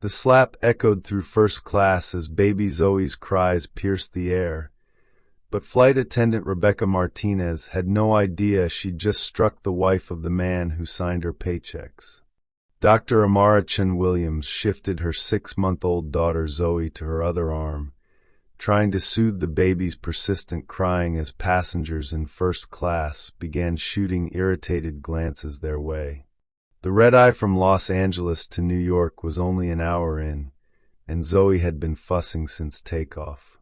The slap echoed through first class as baby Zoe's cries pierced the air, but flight attendant Rebecca Martinez had no idea she'd just struck the wife of the man who signed her paychecks. Dr. Amara Chen Williams shifted her 6-month-old daughter Zoe to her other arm, trying to soothe the baby's persistent crying as passengers in first class began shooting irritated glances their way. The red-eye from Los Angeles to New York was only an hour in, and Zoe had been fussing since takeoff.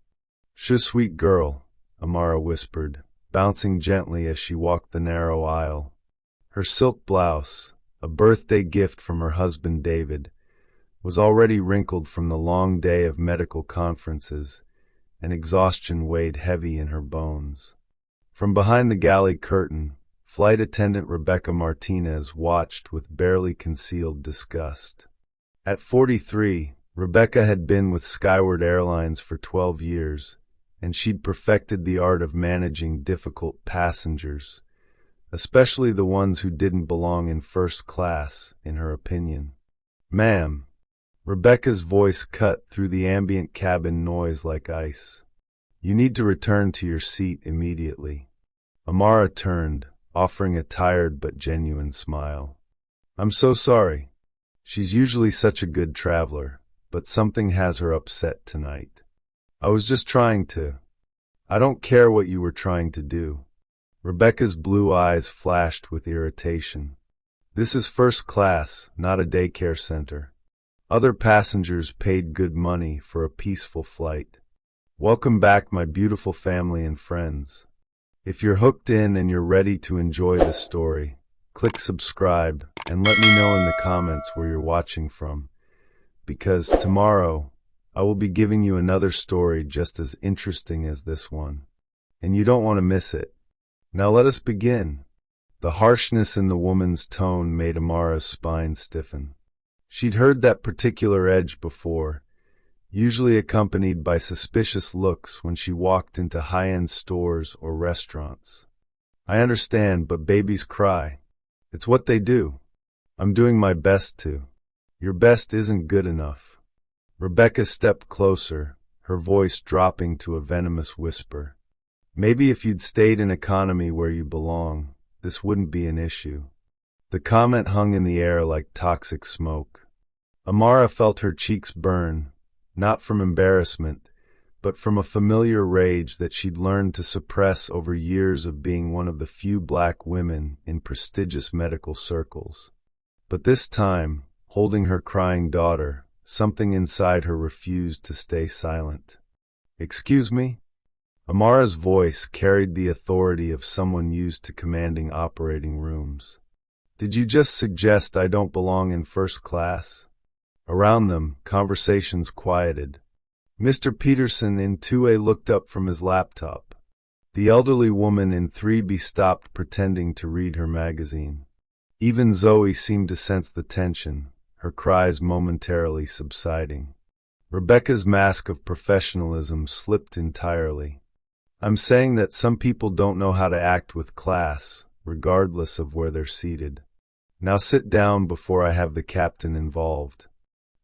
"Shush, sweet girl," Amara whispered, bouncing gently as she walked the narrow aisle. Her silk blouse, a birthday gift from her husband David, was already wrinkled from the long day of medical conferences, and exhaustion weighed heavy in her bones. From behind the galley curtain, flight attendant Rebecca Martinez watched with barely concealed disgust. At 43, Rebecca had been with Skyward Airlines for 12 years, and she'd perfected the art of managing difficult passengers, especially the ones who didn't belong in first class, in her opinion. "Ma'am," Rebecca's voice cut through the ambient cabin noise like ice. "You need to return to your seat immediately." Amara turned, offering a tired but genuine smile. "I'm so sorry. She's usually such a good traveler, but something has her upset tonight. I was just trying to—" "I don't care what you were trying to do." Rebecca's blue eyes flashed with irritation. "This is first class, not a daycare center. Other passengers paid good money for a peaceful flight. Welcome back, my beautiful family and friends. If you're hooked in and you're ready to enjoy this story, click subscribe and let me know in the comments where you're watching from, because tomorrow I will be giving you another story just as interesting as this one, and you don't want to miss it. Now let us begin." The harshness in the woman's tone made Amara's spine stiffen. She'd heard that particular edge before, usually accompanied by suspicious looks when she walked into high-end stores or restaurants. "I understand, but babies cry. It's what they do. I'm doing my best to." "Your best isn't good enough." Rebecca stepped closer, her voice dropping to a venomous whisper. "Maybe if you'd stayed in economy where you belong, this wouldn't be an issue." The comment hung in the air like toxic smoke. Amara felt her cheeks burn, not from embarrassment, but from a familiar rage that she'd learned to suppress over years of being one of the few black women in prestigious medical circles. But this time, holding her crying daughter, something inside her refused to stay silent. "Excuse me?" Amara's voice carried the authority of someone used to commanding operating rooms. "Did you just suggest I don't belong in first class?" Around them, conversations quieted. Mr. Peterson in 2A looked up from his laptop. The elderly woman in 3B stopped pretending to read her magazine. Even Zoe seemed to sense the tension, her cries momentarily subsiding. Rebecca's mask of professionalism slipped entirely. "I'm saying that some people don't know how to act with class, regardless of where they're seated. Now sit down before I have the captain involved."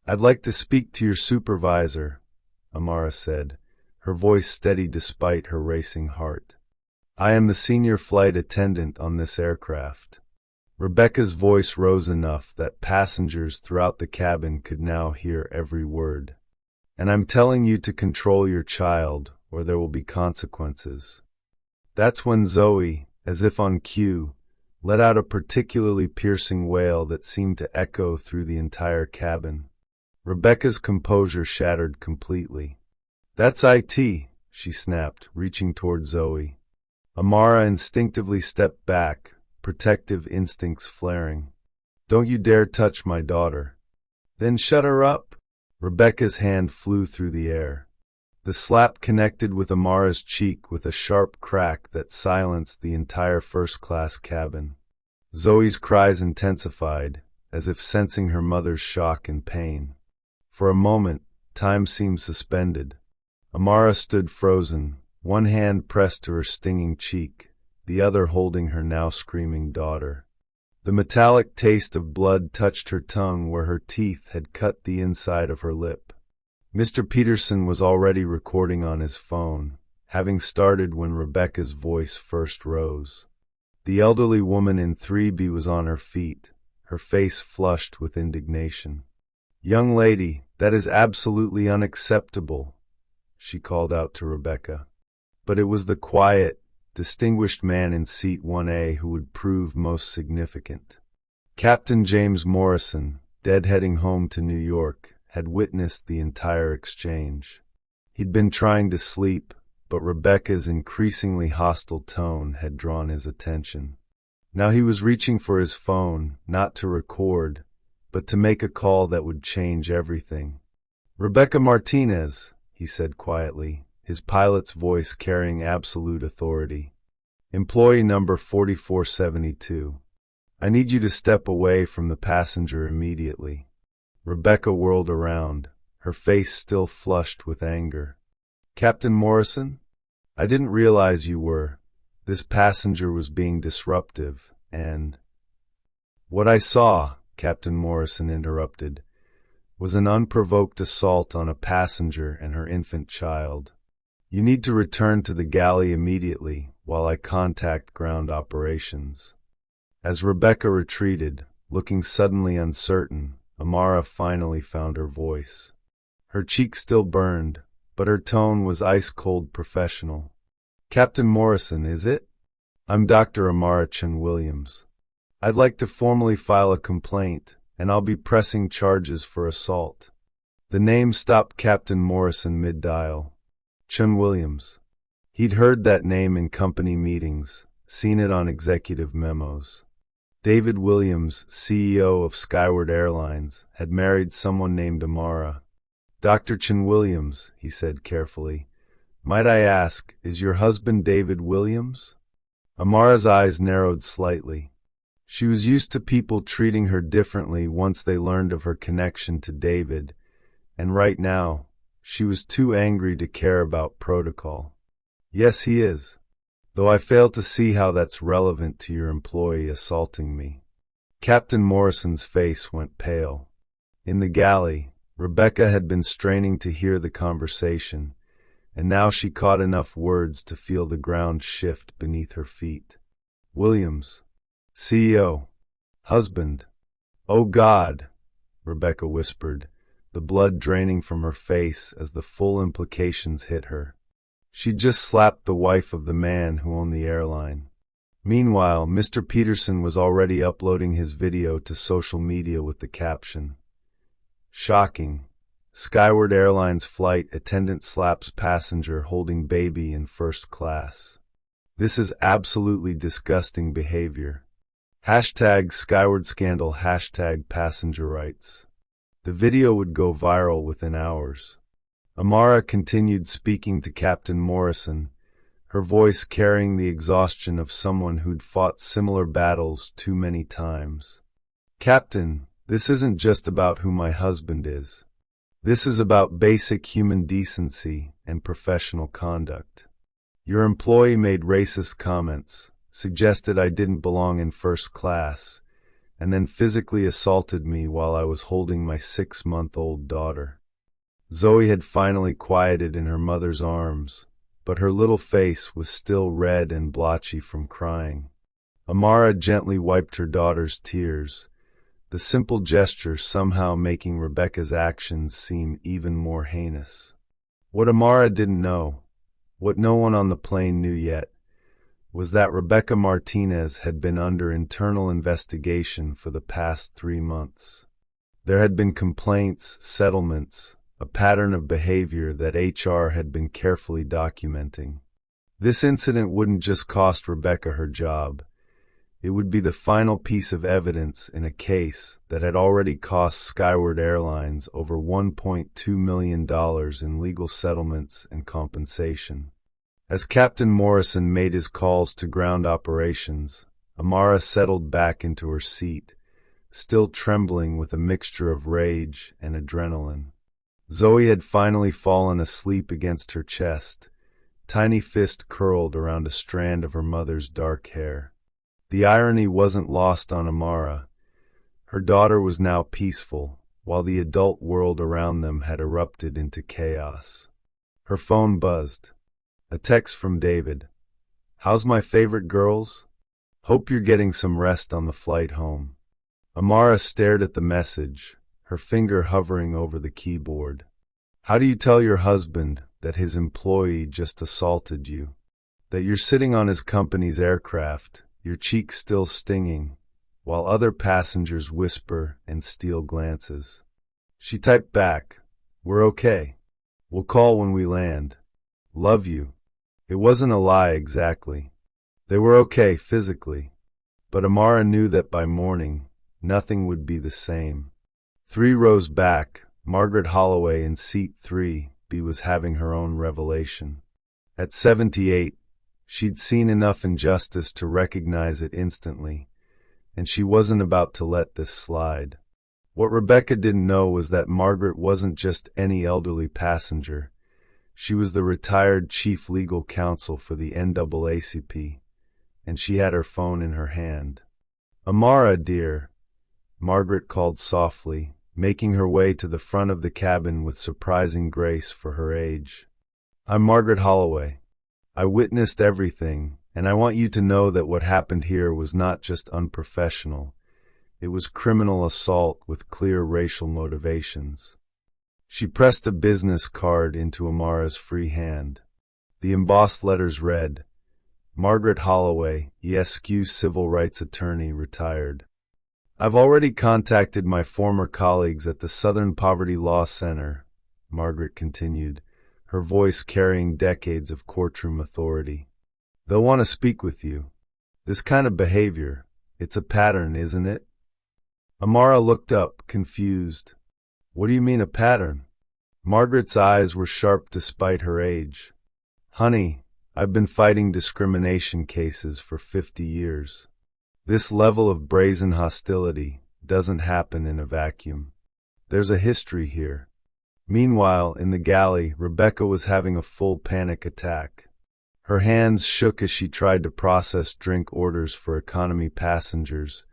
"I'd like to speak to your supervisor," Amara said, her voice steady despite her racing heart. "I am the senior flight attendant on this aircraft." Rebecca's voice rose enough that passengers throughout the cabin could now hear every word. "And I'm telling you to control your child, or there will be consequences." That's when Zoe, as if on cue, let out a particularly piercing wail that seemed to echo through the entire cabin. Rebecca's composure shattered completely. "That's IT," she snapped, reaching toward Zoe. Amara instinctively stepped back, protective instincts flaring. "Don't you dare touch my daughter." "Then shut her up." Rebecca's hand flew through the air. The slap connected with Amara's cheek with a sharp crack that silenced the entire first-class cabin. Zoe's cries intensified, as if sensing her mother's shock and pain. For a moment, time seemed suspended. Amara stood frozen, one hand pressed to her stinging cheek, the other holding her now screaming daughter. The metallic taste of blood touched her tongue where her teeth had cut the inside of her lip. Mr. Peterson was already recording on his phone, having started when Rebecca's voice first rose. The elderly woman in 3B was on her feet, her face flushed with indignation. "Young lady, that is absolutely unacceptable," she called out to Rebecca. But it was the quiet, distinguished man in seat 1A who would prove most significant. Captain James Morrison, deadheading home to New York, had witnessed the entire exchange. He'd been trying to sleep, but Rebecca's increasingly hostile tone had drawn his attention. Now he was reaching for his phone, not to record, but to make a call that would change everything. "Rebecca Martinez," he said quietly, his pilot's voice carrying absolute authority. "Employee number 4472. I need you to step away from the passenger immediately." Rebecca whirled around, her face still flushed with anger. "Captain Morrison? I didn't realize you were. This passenger was being disruptive, and—" "What I saw," Captain Morrison interrupted, "was an unprovoked assault on a passenger and her infant child. You need to return to the galley immediately while I contact ground operations." As Rebecca retreated, looking suddenly uncertain, Amara finally found her voice. Her cheek still burned, but her tone was ice-cold professional. "Captain Morrison, is it? I'm Dr. Amara Williams. I'd like to formally file a complaint, and I'll be pressing charges for assault." The name stopped Captain Morrison mid-dial. Williams. He'd heard that name in company meetings, seen it on executive memos. David Williams, CEO of Skyward Airlines, had married someone named Amara. "Dr. Williams," he said carefully, "might I ask, is your husband David Williams?" Amara's eyes narrowed slightly. She was used to people treating her differently once they learned of her connection to David, and right now, she was too angry to care about protocol. "Yes, he is. Though I fail to see how that's relevant to your employee assaulting me." Captain Morrison's face went pale. In the galley, Rebecca had been straining to hear the conversation, and now she caught enough words to feel the ground shift beneath her feet. "Williams. CEO. Husband. Oh God," Rebecca whispered, the blood draining from her face as the full implications hit her. She'd just slapped the wife of the man who owned the airline. Meanwhile, Mr. Peterson was already uploading his video to social media with the caption, "Shocking. Skyward Airlines flight attendant slaps passenger holding baby in first class. This is absolutely disgusting behavior. Hashtag Skyward Scandal, hashtag passenger rights." The video would go viral within hours. Amara continued speaking to Captain Morrison, her voice carrying the exhaustion of someone who'd fought similar battles too many times. "Captain, this isn't just about who my husband is. This is about basic human decency and professional conduct. Your employee made racist comments, suggested I didn't belong in first class, and then physically assaulted me while I was holding my 6-month-old daughter." Zoe had finally quieted in her mother's arms, but her little face was still red and blotchy from crying. Amara gently wiped her daughter's tears, the simple gesture somehow making Rebecca's actions seem even more heinous. What Amara didn't know, what no one on the plane knew yet, was that Rebecca Martinez had been under internal investigation for the past 3 months. There had been complaints, settlements, a pattern of behavior that HR had been carefully documenting. This incident wouldn't just cost Rebecca her job. It would be the final piece of evidence in a case that had already cost Skyward Airlines over $1.2 million in legal settlements and compensation. As Captain Morrison made his calls to ground operations, Amara settled back into her seat, still trembling with a mixture of rage and adrenaline. Zoe had finally fallen asleep against her chest, tiny fist curled around a strand of her mother's dark hair. The irony wasn't lost on Amara. Her daughter was now peaceful, while the adult world around them had erupted into chaos. Her phone buzzed. A text from David. "How's my favorite girls? Hope you're getting some rest on the flight home." Amara stared at the message, her finger hovering over the keyboard. "How do you tell your husband that his employee just assaulted you? That you're sitting on his company's aircraft, your cheeks still stinging, while other passengers whisper and steal glances?" She typed back, "We're okay. We'll call when we land. Love you." It wasn't a lie exactly. They were okay physically, but Amara knew that by morning, nothing would be the same. 3 rows back, Margaret Holloway in seat 3B was having her own revelation. At 78, she'd seen enough injustice to recognize it instantly, and she wasn't about to let this slide. What Rebecca didn't know was that Margaret wasn't just any elderly passenger. She was the retired chief legal counsel for the NAACP, and she had her phone in her hand. "Amara, dear," Margaret called softly, making her way to the front of the cabin with surprising grace for her age. "I'm Margaret Holloway. I witnessed everything, and I want you to know that what happened here was not just unprofessional. It was criminal assault with clear racial motivations." She pressed a business card into Amara's free hand. The embossed letters read, "Margaret Holloway, ESQ civil rights attorney, retired." "I've already contacted my former colleagues at the Southern Poverty Law Center," Margaret continued, her voice carrying decades of courtroom authority. "They'll want to speak with you. This kind of behavior, it's a pattern, isn't it?" Amara looked up, confused. "What do you mean a pattern?" Margaret's eyes were sharp despite her age. "Honey, I've been fighting discrimination cases for 50 years. This level of brazen hostility doesn't happen in a vacuum. There's a history here." Meanwhile, in the galley, Rebecca was having a full panic attack. Her hands shook as she tried to process drink orders for economy passengers,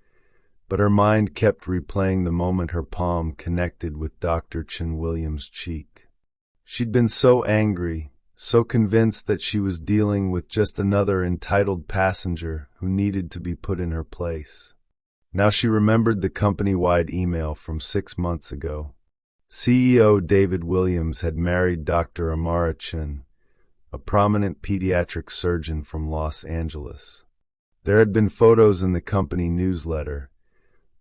but her mind kept replaying the moment her palm connected with Dr. Chin Williams' cheek. She'd been so angry, so convinced that she was dealing with just another entitled passenger who needed to be put in her place. Now she remembered the company-wide email from 6 months ago. CEO David Williams had married Dr. Amara Chin, a prominent pediatric surgeon from Los Angeles. There had been photos in the company newsletter.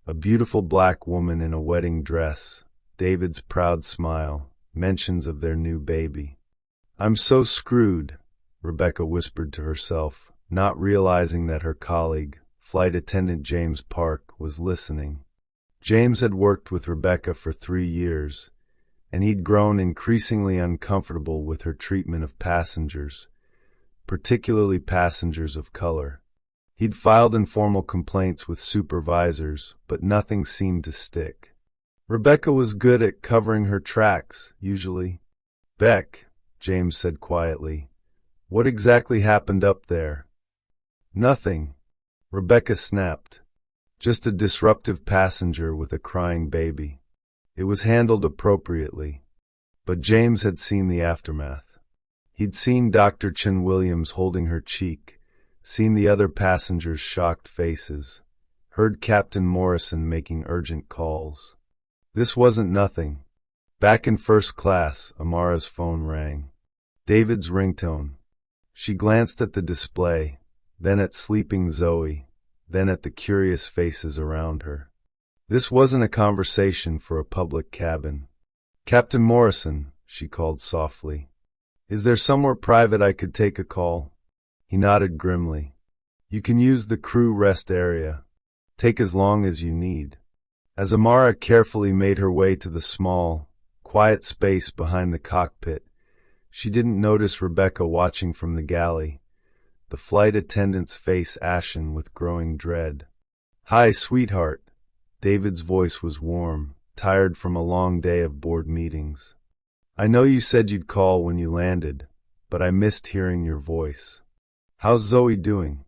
A beautiful black woman in a wedding dress, David's proud smile, mentions of their new baby. "I'm so screwed," Rebecca whispered to herself, not realizing that her colleague, flight attendant James Park, was listening. James had worked with Rebecca for 3 years, and he'd grown increasingly uncomfortable with her treatment of passengers, particularly passengers of color. He'd filed informal complaints with supervisors, but nothing seemed to stick. Rebecca was good at covering her tracks, usually. "Beck," James said quietly, "what exactly happened up there?" "Nothing," Rebecca snapped. "Just a disruptive passenger with a crying baby. It was handled appropriately." But James had seen the aftermath. He'd seen Dr. Chin Williams holding her cheek, seen the other passengers' shocked faces, heard Captain Morrison making urgent calls. This wasn't nothing. Back in first class, Amara's phone rang. David's ringtone. She glanced at the display, then at sleeping Zoe, then at the curious faces around her. This wasn't a conversation for a public cabin. "Captain Morrison," she called softly. "Is there somewhere private I could take a call?" He nodded grimly. "You can use the crew rest area. Take as long as you need." As Amara carefully made her way to the small, quiet space behind the cockpit, she didn't notice Rebecca watching from the galley, the flight attendant's face ashen with growing dread. "Hi, sweetheart." David's voice was warm, tired from a long day of board meetings. "I know you said you'd call when you landed, but I missed hearing your voice. How's Zoe doing?"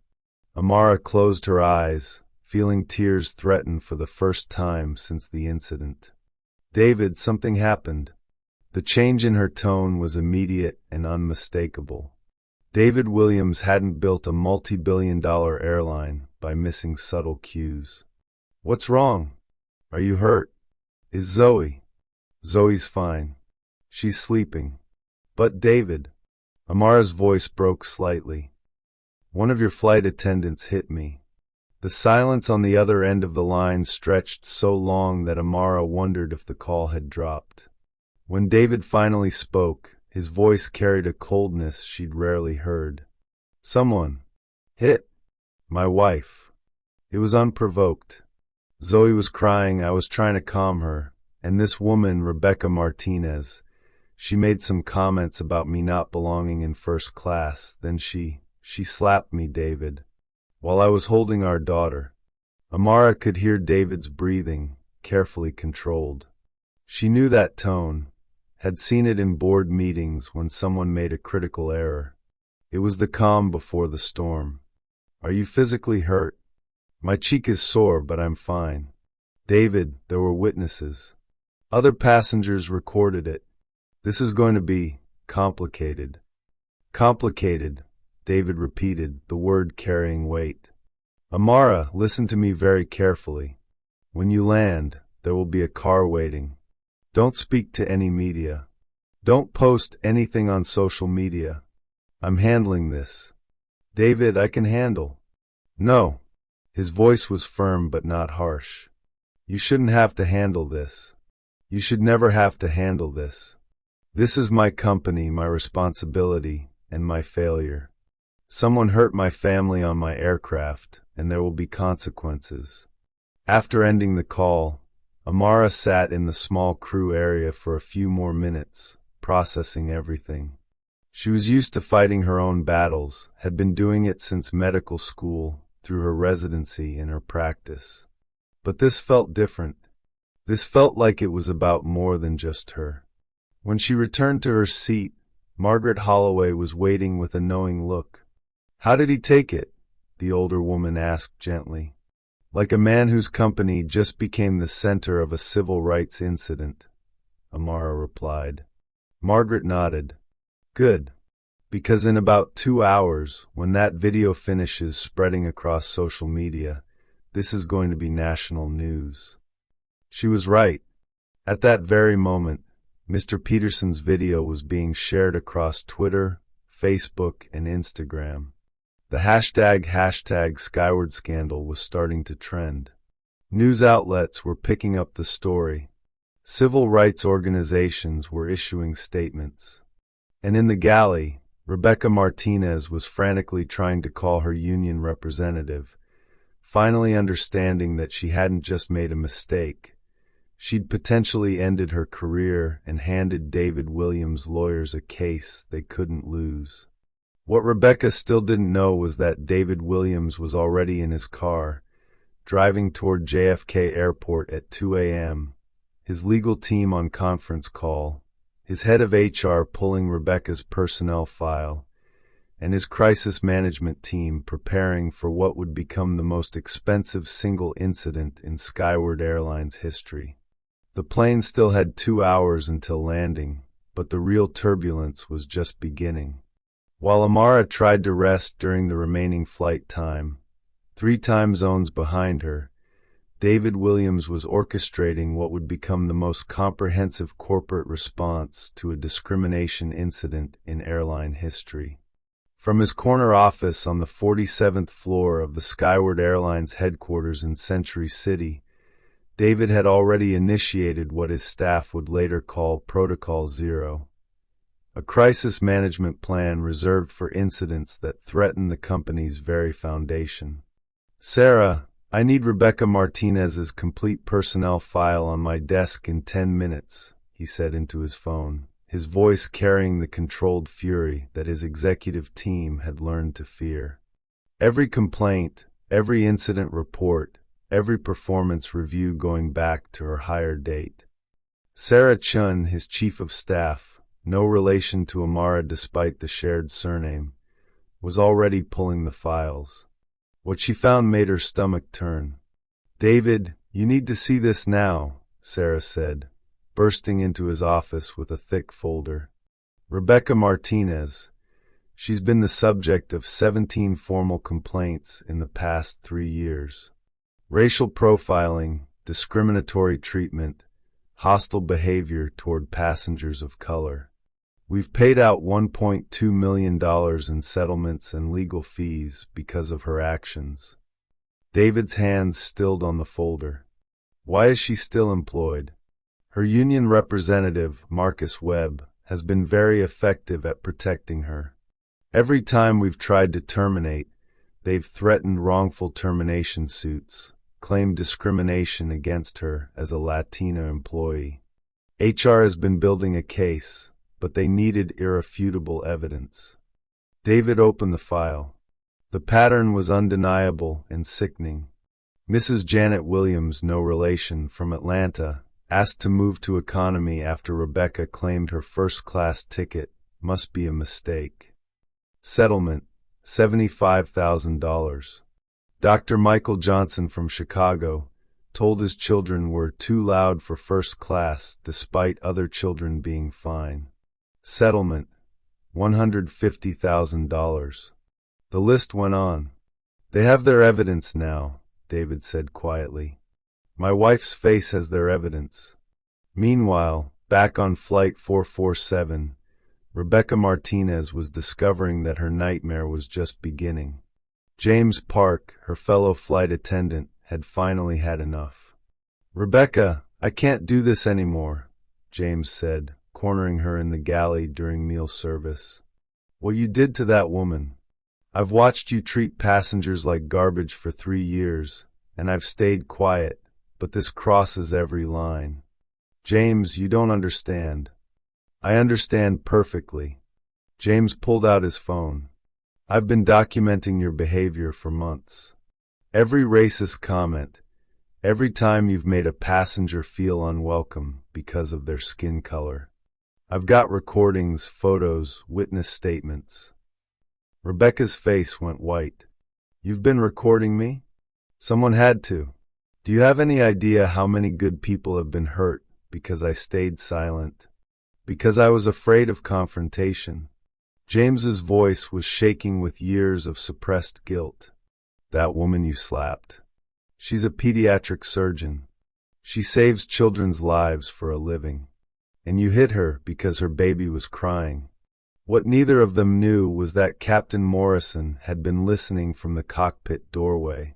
Amara closed her eyes, feeling tears threaten for the first time since the incident. David, something happened. The change in her tone was immediate and unmistakable. David Williams hadn't built a multi-billion-dollar airline by missing subtle cues. What's wrong? Are you hurt? Is Zoe? Zoe's fine. She's sleeping. But David, Amara's voice broke slightly. One of your flight attendants hit me. The silence on the other end of the line stretched so long that Amara wondered if the call had dropped. When David finally spoke, his voice carried a coldness she'd rarely heard. Someone hit my wife. It was unprovoked. Zoe was crying, I was trying to calm her, and this woman, Rebecca Martinez, she made some comments about me not belonging in first class, then she slapped me, David, while I was holding our daughter. Amara could hear David's breathing, carefully controlled. She knew that tone, had seen it in board meetings when someone made a critical error. It was the calm before the storm. Are you physically hurt? My cheek is sore, but I'm fine. David, there were witnesses. Other passengers recorded it. This is going to be complicated. Complicated, David repeated, the word carrying weight. Amara, listen to me very carefully. When you land, there will be a car waiting. Don't speak to any media. Don't post anything on social media. I'm handling this. David, I can handle. No. His voice was firm but not harsh. You shouldn't have to handle this. You should never have to handle this. This is my company, my responsibility, and my failure. Someone hurt my family on my aircraft, and there will be consequences. After ending the call, Amara sat in the small crew area for a few more minutes, processing everything. She was used to fighting her own battles, had been doing it since medical school, through her residency and her practice. But this felt different. This felt like it was about more than just her. When she returned to her seat, Margaret Holloway was waiting with a knowing look. How did he take it? The older woman asked gently. Like a man whose company just became the center of a civil rights incident, Amara replied. Margaret nodded. Good. Because in about 2 hours, when that video finishes spreading across social media, this is going to be national news. She was right. At that very moment, Mr. Peterson's video was being shared across Twitter, Facebook, and Instagram. The hashtag Skyward Scandal was starting to trend. News outlets were picking up the story. Civil rights organizations were issuing statements. And in the galley, Rebecca Martinez was frantically trying to call her union representative, finally understanding that she hadn't just made a mistake. She'd potentially ended her career and handed David Williams' lawyers a case they couldn't lose. What Rebecca still didn't know was that David Williams was already in his car, driving toward JFK Airport at 2 a.m., his legal team on conference call, his head of HR pulling Rebecca's personnel file, and his crisis management team preparing for what would become the most expensive single incident in Skyward Airlines history. The plane still had 2 hours until landing, but the real turbulence was just beginning. While Amara tried to rest during the remaining flight time, 3 time zones behind her, David Williams was orchestrating what would become the most comprehensive corporate response to a discrimination incident in airline history. From his corner office on the 47th floor of the Skyward Airlines headquarters in Century City, David had already initiated what his staff would later call Protocol Zero, a crisis management plan reserved for incidents that threaten the company's very foundation. Sarah, I need Rebecca Martinez's complete personnel file on my desk in 10 minutes, he said into his phone, his voice carrying the controlled fury that his executive team had learned to fear. Every complaint, every incident report, every performance review going back to her hire date. Sarah Chun, his chief of staff, no relation to Amara despite the shared surname, was already pulling the files. What she found made her stomach turn. "David, you need to see this now," Sarah said, bursting into his office with a thick folder. "Rebecca Martinez. She's been the subject of 17 formal complaints in the past 3 years. Racial profiling, discriminatory treatment, hostile behavior toward passengers of color. We've paid out $1.2 million in settlements and legal fees because of her actions." David's hands stilled on the folder. "Why is she still employed?" "Her union representative, Marcus Webb, has been very effective at protecting her. Every time we've tried to terminate, they've threatened wrongful termination suits, claimed discrimination against her as a Latina employee. HR has been building a case, but they needed irrefutable evidence." David opened the file. The pattern was undeniable and sickening. Mrs. Janet Williams, no relation, from Atlanta, asked to move to economy after Rebecca claimed her first-class ticket must be a mistake. Settlement, $75,000. Dr. Michael Johnson from Chicago told his children were too loud for first class despite other children being fine. Settlement, $150,000. The list went on. "They have their evidence now," David said quietly. "My wife's face has their evidence." Meanwhile, back on Flight 447, Rebecca Martinez was discovering that her nightmare was just beginning. James Park, her fellow flight attendant, had finally had enough. "Rebecca, I can't do this anymore," James said, cornering her in the galley during meal service. "What you did to that woman. I've watched you treat passengers like garbage for 3 years, and I've stayed quiet, but this crosses every line." "James, you don't understand." "I understand perfectly." James pulled out his phone. "I've been documenting your behavior for months. Every racist comment, every time you've made a passenger feel unwelcome because of their skin color. I've got recordings, photos, witness statements." Rebecca's face went white. "You've been recording me?" "Someone had to. Do you have any idea how many good people have been hurt because I stayed silent? Because I was afraid of confrontation." James's voice was shaking with years of suppressed guilt. "That woman you slapped. She's a pediatric surgeon. She saves children's lives for a living. And you hit her because her baby was crying." What neither of them knew was that Captain Morrison had been listening from the cockpit doorway.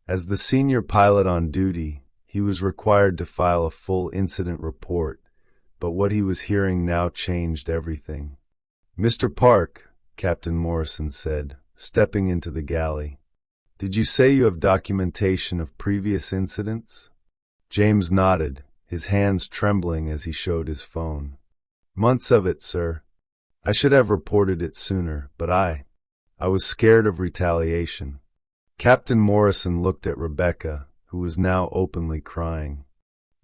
As the senior pilot on duty, he was required to file a full incident report, but what he was hearing now changed everything. "Mr. Park," Captain Morrison said, stepping into the galley, "did you say you have documentation of previous incidents?" James nodded, his hands trembling as he showed his phone. "Months of it, sir. I should have reported it sooner, but I was scared of retaliation." Captain Morrison looked at Rebecca, who was now openly crying.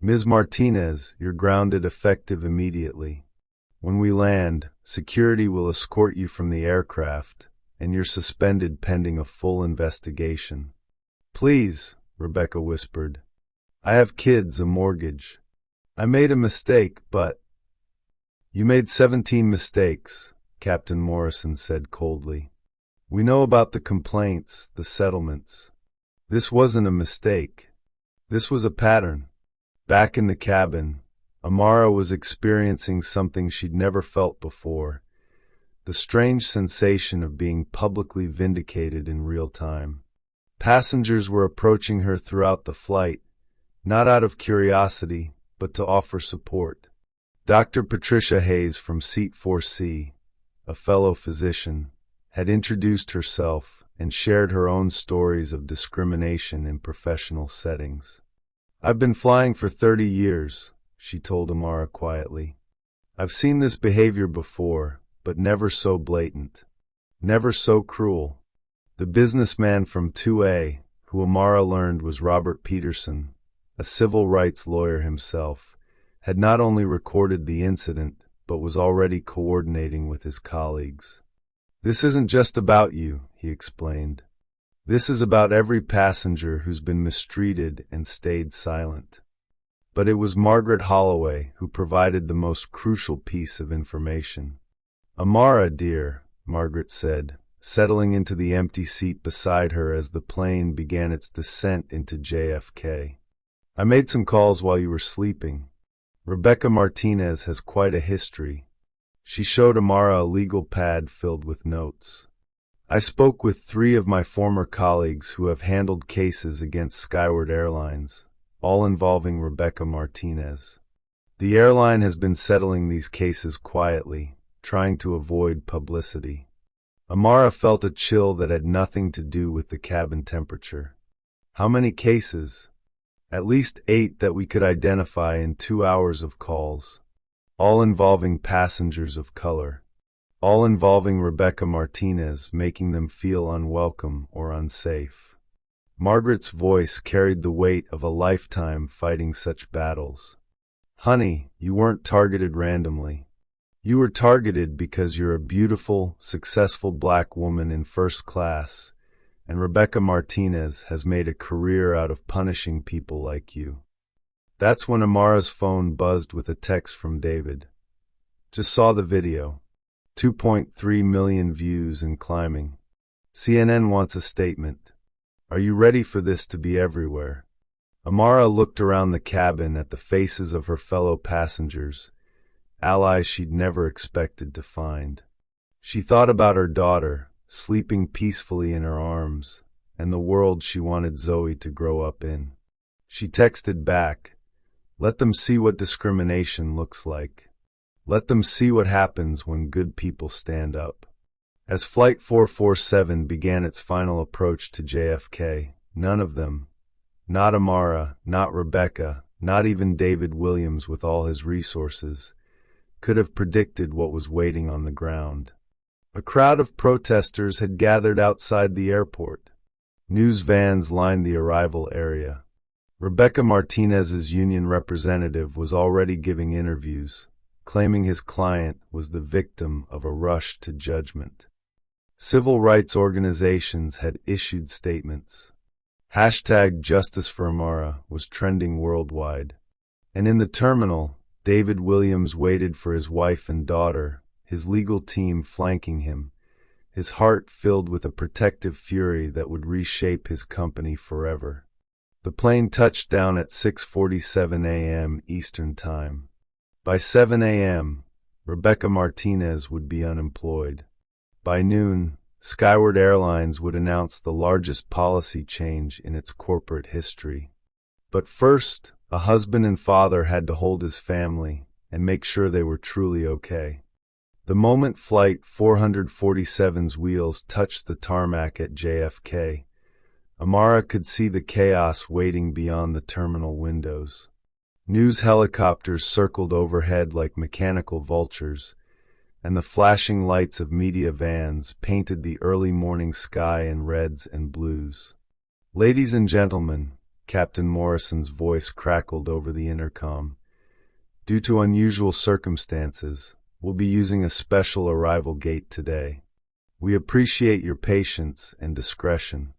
"Ms. Martinez, you're grounded effective immediately. When we land, security will escort you from the aircraft, and you're suspended pending a full investigation." "Please," Rebecca whispered. "I have kids, a mortgage. I made a mistake, but—" "You made 17 mistakes," Captain Morrison said coldly. "We know about the complaints, the settlements. This wasn't a mistake. This was a pattern." Back in the cabin, Amara was experiencing something she'd never felt before, the strange sensation of being publicly vindicated in real time. Passengers were approaching her throughout the flight, not out of curiosity, but to offer support. Dr. Patricia Hayes from Seat 4C, a fellow physician, had introduced herself and shared her own stories of discrimination in professional settings. "I've been flying for 30 years, she told Amara quietly. "I've seen this behavior before, but never so blatant. Never so cruel." The businessman from 2A, who Amara learned was Robert Peterson, a civil rights lawyer himself, had not only recorded the incident, but was already coordinating with his colleagues. "This isn't just about you," he explained. This is about every passenger who's been mistreated and stayed silent. But it was Margaret Holloway who provided the most crucial piece of information. "Amara, dear," Margaret said, settling into the empty seat beside her as the plane began its descent into JFK. "I made some calls while you were sleeping. Rebecca Martinez has quite a history." She showed Amara a legal pad filled with notes. "I spoke with 3 of my former colleagues who have handled cases against Skyward Airlines, all involving Rebecca Martinez. The airline has been settling these cases quietly, trying to avoid publicity." Amara felt a chill that had nothing to do with the cabin temperature. "How many cases?" "At least 8 that we could identify in 2 hours of calls. All involving passengers of color. All involving Rebecca Martinez, making them feel unwelcome or unsafe." Margaret's voice carried the weight of a lifetime fighting such battles. "Honey, you weren't targeted randomly. You were targeted because you're a beautiful, successful black woman in first class, and Rebecca Martinez has made a career out of punishing people like you." That's when Amara's phone buzzed with a text from David. "Just saw the video. 2.3 million views and climbing. CNN wants a statement. Are you ready for this to be everywhere?" Amara looked around the cabin at the faces of her fellow passengers, allies she'd never expected to find. She thought about her daughter, sleeping peacefully in her arms, and the world she wanted Zoe to grow up in. She texted back, "Let them see what discrimination looks like. Let them see what happens when good people stand up." As Flight 447 began its final approach to JFK, none of them, not Amara, not Rebecca, not even David Williams with all his resources, could have predicted what was waiting on the ground. A crowd of protesters had gathered outside the airport. News vans lined the arrival area. Rebecca Martinez's union representative was already giving interviews, claiming his client was the victim of a rush to judgment. Civil rights organizations had issued statements. #JusticeForAmara was trending worldwide. And in the terminal, David Williams waited for his wife and daughter, his legal team flanking him, his heart filled with a protective fury that would reshape his company forever. The plane touched down at 6:47 a.m. Eastern Time. By 7 a.m., Rebecca Martinez would be unemployed. By noon, Skyward Airlines would announce the largest policy change in its corporate history. But first, a husband and father had to hold his family and make sure they were truly okay. The moment Flight 447's wheels touched the tarmac at JFK, Amara could see the chaos waiting beyond the terminal windows. News helicopters circled overhead like mechanical vultures, and the flashing lights of media vans painted the early morning sky in reds and blues. "Ladies and gentlemen," Captain Morrison's voice crackled over the intercom, "due to unusual circumstances, we'll be using a special arrival gate today. We appreciate your patience and discretion."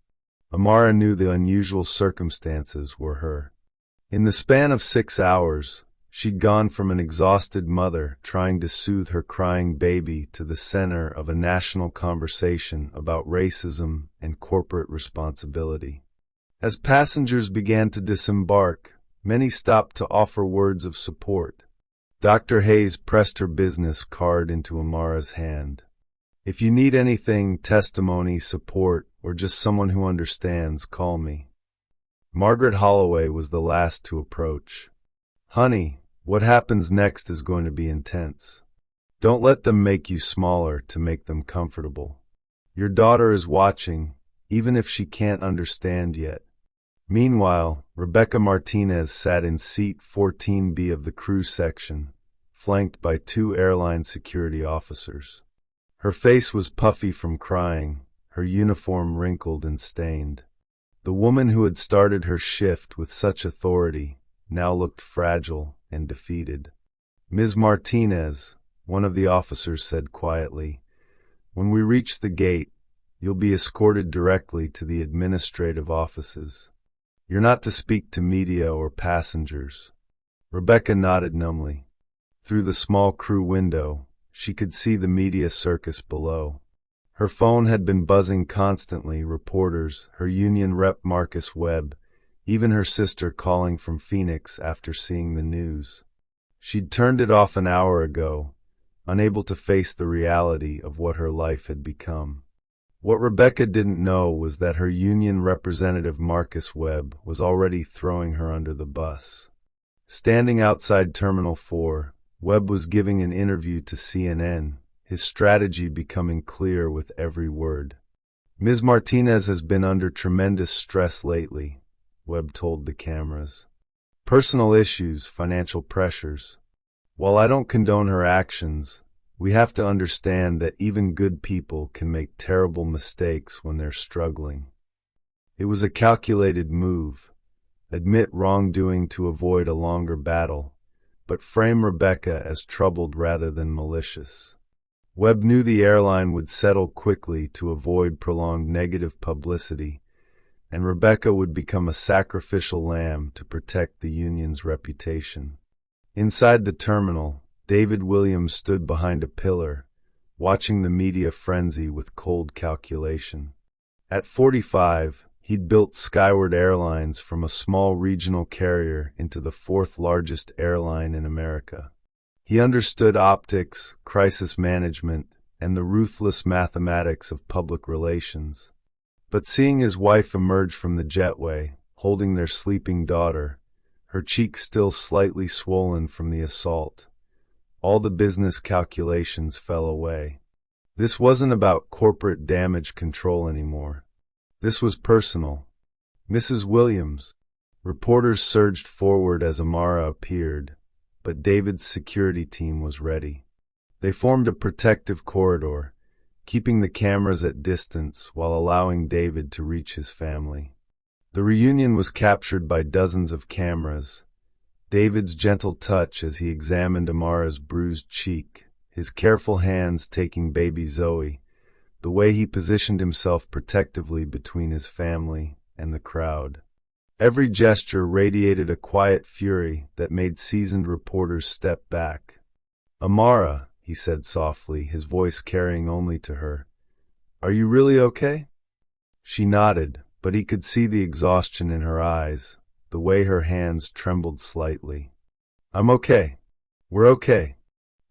Amara knew the unusual circumstances were her. In the span of 6 hours, she'd gone from an exhausted mother trying to soothe her crying baby to the center of a national conversation about racism and corporate responsibility. As passengers began to disembark, many stopped to offer words of support. Dr. Hayes pressed her business card into Amara's hand. "If you need anything, testimony, support, or just someone who understands, call me." Margaret Holloway was the last to approach. "Honey, what happens next is going to be intense. Don't let them make you smaller to make them comfortable. Your daughter is watching, even if she can't understand yet." Meanwhile, Rebecca Martinez sat in seat 14B of the crew section, flanked by 2 airline security officers. Her face was puffy from crying, her uniform wrinkled and stained. The woman who had started her shift with such authority now looked fragile and defeated. "Ms. Martinez," one of the officers said quietly, "when we reach the gate, You'll be escorted directly to the administrative offices. You're not to speak to media or passengers. Rebecca nodded numbly. Through the small crew window, she could see the media circus below. Her phone had been buzzing constantly, reporters, her union rep Marcus Webb, even her sister calling from Phoenix after seeing the news. She'd turned it off an hour ago, unable to face the reality of what her life had become. What Rebecca didn't know was that her union representative Marcus Webb was already throwing her under the bus. Standing outside Terminal 4, Webb was giving an interview to CNN, his strategy becoming clear with every word. Ms. Martinez has been under tremendous stress lately, Webb told the cameras. Personal issues, financial pressures. While I don't condone her actions, we have to understand that even good people can make terrible mistakes when they're struggling. It was a calculated move. Admit wrongdoing to avoid a longer battle, but frame Rebecca as troubled rather than malicious. Webb knew the airline would settle quickly to avoid prolonged negative publicity, and Rebecca would become a sacrificial lamb to protect the union's reputation. Inside the terminal, David Williams stood behind a pillar, watching the media frenzy with cold calculation. At 45, he'd built Skyward Airlines from a small regional carrier into the fourth largest airline in America. He understood optics, crisis management, and the ruthless mathematics of public relations. But seeing his wife emerge from the jetway, holding their sleeping daughter, her cheeks still slightly swollen from the assault, all the business calculations fell away. This wasn't about corporate damage control anymore. This was personal. Mrs. Williams. Reporters surged forward as Amara appeared, but David's security team was ready. They formed a protective corridor, keeping the cameras at distance while allowing David to reach his family. The reunion was captured by dozens of cameras. David's gentle touch as he examined Amara's bruised cheek, his careful hands taking baby Zoe, the way he positioned himself protectively between his family and the crowd. Every gesture radiated a quiet fury that made seasoned reporters step back. "Amara," he said softly, his voice carrying only to her, "are you really okay?" She nodded, but he could see the exhaustion in her eyes, the way her hands trembled slightly. "I'm okay. We're okay.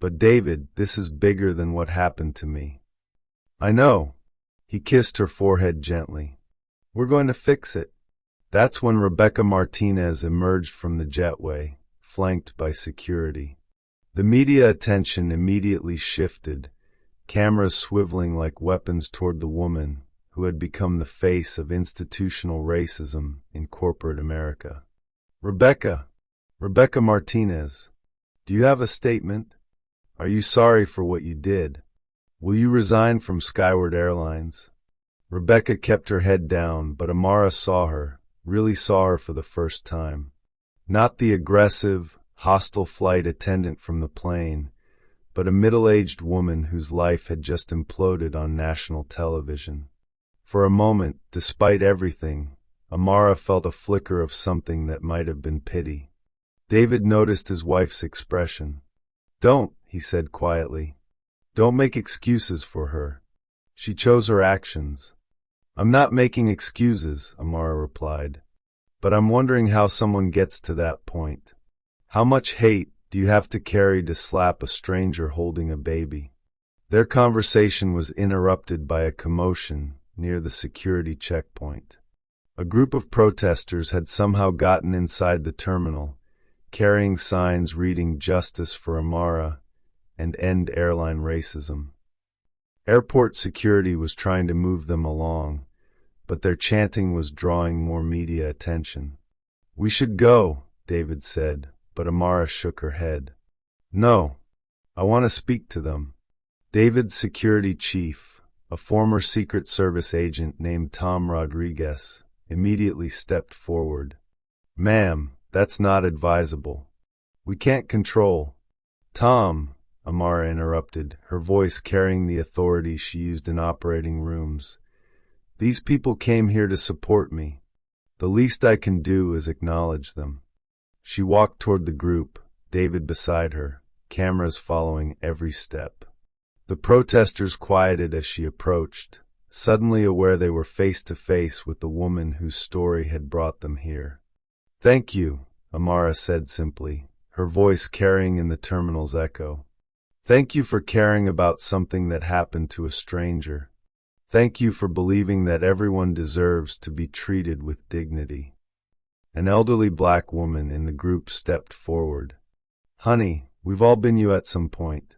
But David, this is bigger than what happened to me." "I know." He kissed her forehead gently. "We're going to fix it." That's when Rebecca Martinez emerged from the jetway, flanked by security. The media attention immediately shifted, cameras swiveling like weapons toward the woman who had become the face of institutional racism in corporate America. Rebecca Martinez, do you have a statement? Are you sorry for what you did? Will you resign from Skyward Airlines?" Rebecca kept her head down, but Amara really saw her for the first time. Not the aggressive, hostile flight attendant from the plane, but a middle-aged woman whose life had just imploded on national television. For a moment, despite everything, Amara felt a flicker of something that might have been pity. David noticed his wife's expression. "Don't," he said quietly. "Don't make excuses for her. She chose her actions." "I'm not making excuses," Amara replied. "But I'm wondering how someone gets to that point. How much hate do you have to carry to slap a stranger holding a baby?" Their conversation was interrupted by a commotion near the security checkpoint. A group of protesters had somehow gotten inside the terminal, carrying signs reading "Justice for Amara" and "End Airline Racism." Airport security was trying to move them along, but their chanting was drawing more media attention. "We should go," David said, but Amara shook her head. "No, I want to speak to them." David's security chief, a former Secret Service agent named Tom Rodriguez, immediately stepped forward. "Ma'am, that's not advisable. We can't control." "Tom," Amara interrupted, her voice carrying the authority she used in operating rooms, These people came here to support me. The least I can do is acknowledge them. She walked toward the group, David beside her, cameras following every step. The protesters quieted as she approached, suddenly aware they were face to face with the woman whose story had brought them here. "Thank you," Amara said simply, her voice carrying in the terminal's echo. "Thank you for caring about something that happened to a stranger. Thank you for believing that everyone deserves to be treated with dignity." An elderly black woman in the group stepped forward. "Honey, we've all been you at some point.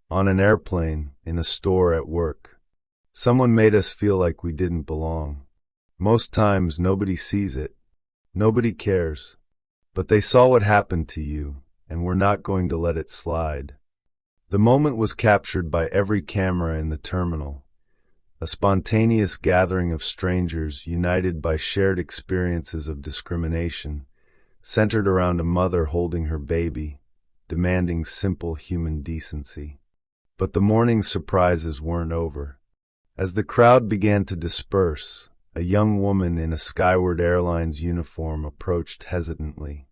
On an airplane, in a store, at work. Someone made us feel like we didn't belong. Most times nobody sees it. Nobody cares. But they saw what happened to you, and we're not going to let it slide." The moment was captured by every camera in the terminal. A spontaneous gathering of strangers united by shared experiences of discrimination, centered around a mother holding her baby, demanding simple human decency. But the morning's surprises weren't over. As the crowd began to disperse, a young woman in a Skyward Airlines uniform approached hesitantly.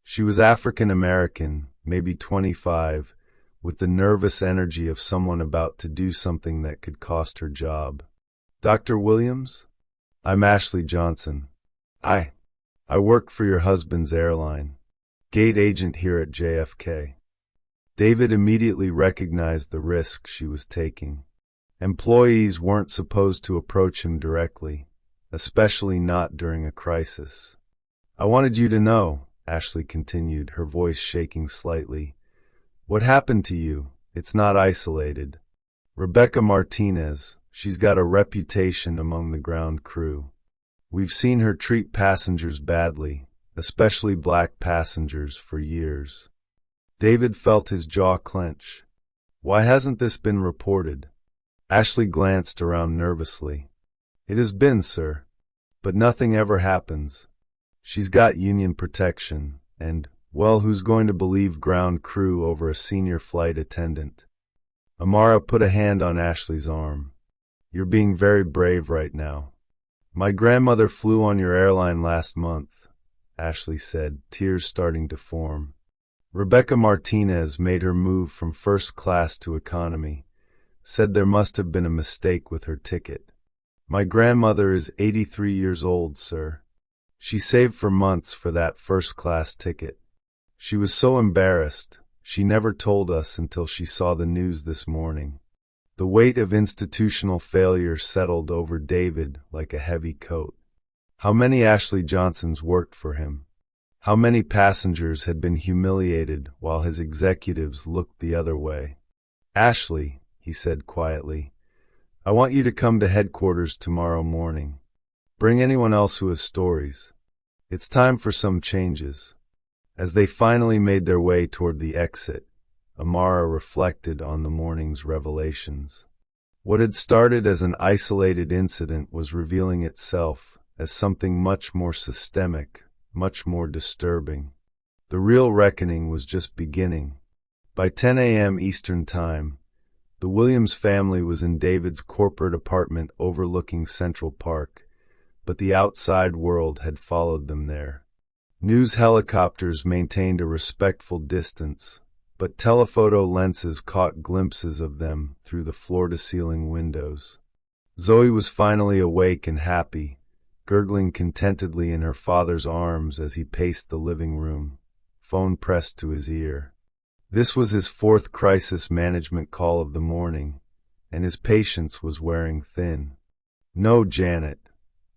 She was African American, maybe 25, with the nervous energy of someone about to do something that could cost her job. "Dr. Williams? I'm Ashley Johnson. I work for your husband's airline. Gate agent here at JFK." David immediately recognized the risk she was taking. Employees weren't supposed to approach him directly, especially not during a crisis. "I wanted you to know," Ashley continued, her voice shaking slightly. "What happened to you? It's not isolated. Rebecca Martinez, she's got a reputation among the ground crew. We've seen her treat passengers badly, especially black passengers, for years." David felt his jaw clench. "Why hasn't this been reported?" Ashley glanced around nervously. "It has been, sir. But nothing ever happens. She's got union protection, and, well, who's going to believe ground crew over a senior flight attendant?" Amara put a hand on Ashley's arm. "You're being very brave right now." "My grandmother flew on your airline last month," Ashley said, tears starting to form. "Rebecca Martinez made her move from first class to economy, said there must have been a mistake with her ticket. My grandmother is 83 years old, sir. She saved for months for that first-class ticket. She was so embarrassed, she never told us until she saw the news this morning." The weight of institutional failure settled over David like a heavy coat. How many Ashley Johnsons worked for him? How many passengers had been humiliated while his executives looked the other way? "Ashley," he said quietly, "I want you to come to headquarters tomorrow morning. Bring anyone else who has stories. It's time for some changes." As they finally made their way toward the exit, Amara reflected on the morning's revelations. What had started as an isolated incident was revealing itself as something much more systemic, much more disturbing. The real reckoning was just beginning. By 10 a.m. Eastern Time, the Williams family was in David's corporate apartment overlooking Central Park, but the outside world had followed them there. News helicopters maintained a respectful distance, but telephoto lenses caught glimpses of them through the floor-to-ceiling windows. Zoe was finally awake and happy, gurgling contentedly in her father's arms as he paced the living room, phone pressed to his ear. This was his fourth crisis management call of the morning, and his patience was wearing thin. "No, Janet,"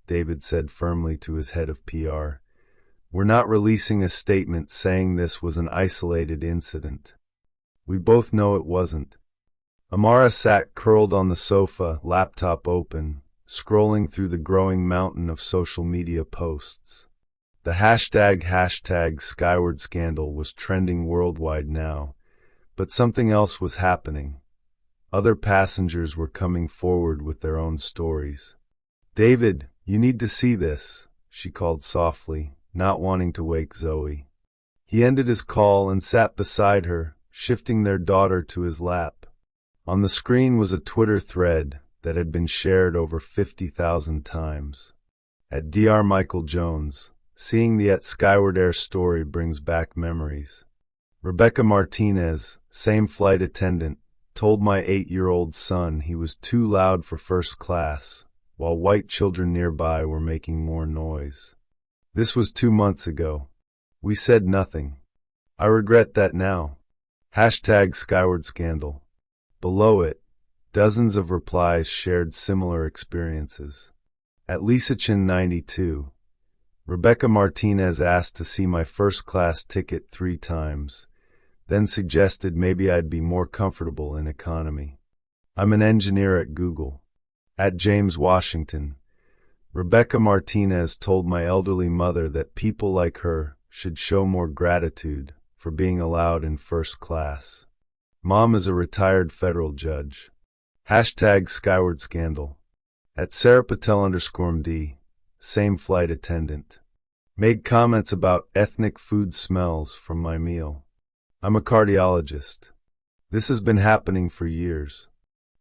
David said firmly to his head of PR. "We're not releasing a statement saying this was an isolated incident. We both know it wasn't." Amara sat curled on the sofa, laptop open, scrolling through the growing mountain of social media posts. The hashtag Skyward scandal was trending worldwide now, but something else was happening. Other passengers were coming forward with their own stories. "David, you need to see this," she called softly, not wanting to wake Zoe. He ended his call and sat beside her, shifting their daughter to his lap. On the screen was a Twitter thread, that had been shared over 50,000 times. At Dr. Michael Jones, seeing the At Skyward Air story brings back memories. Rebecca Martinez, same flight attendant, told my 8-year-old son he was too loud for first class, while white children nearby were making more noise. This was 2 months ago. We said nothing. I regret that now. Hashtag Skyward Scandal. Below it, dozens of replies shared similar experiences. At LisaChin92, Rebecca Martinez asked to see my first-class ticket 3 times, then suggested maybe I'd be more comfortable in economy. I'm an engineer at Google. At James Washington, Rebecca Martinez told my elderly mother that people like her should show more gratitude for being allowed in first class. Mom is a retired federal judge. Hashtag Skyward Scandal. At SarahPatel_MD, same flight attendant, made comments about ethnic food smells from my meal. I'm a cardiologist. This has been happening for years.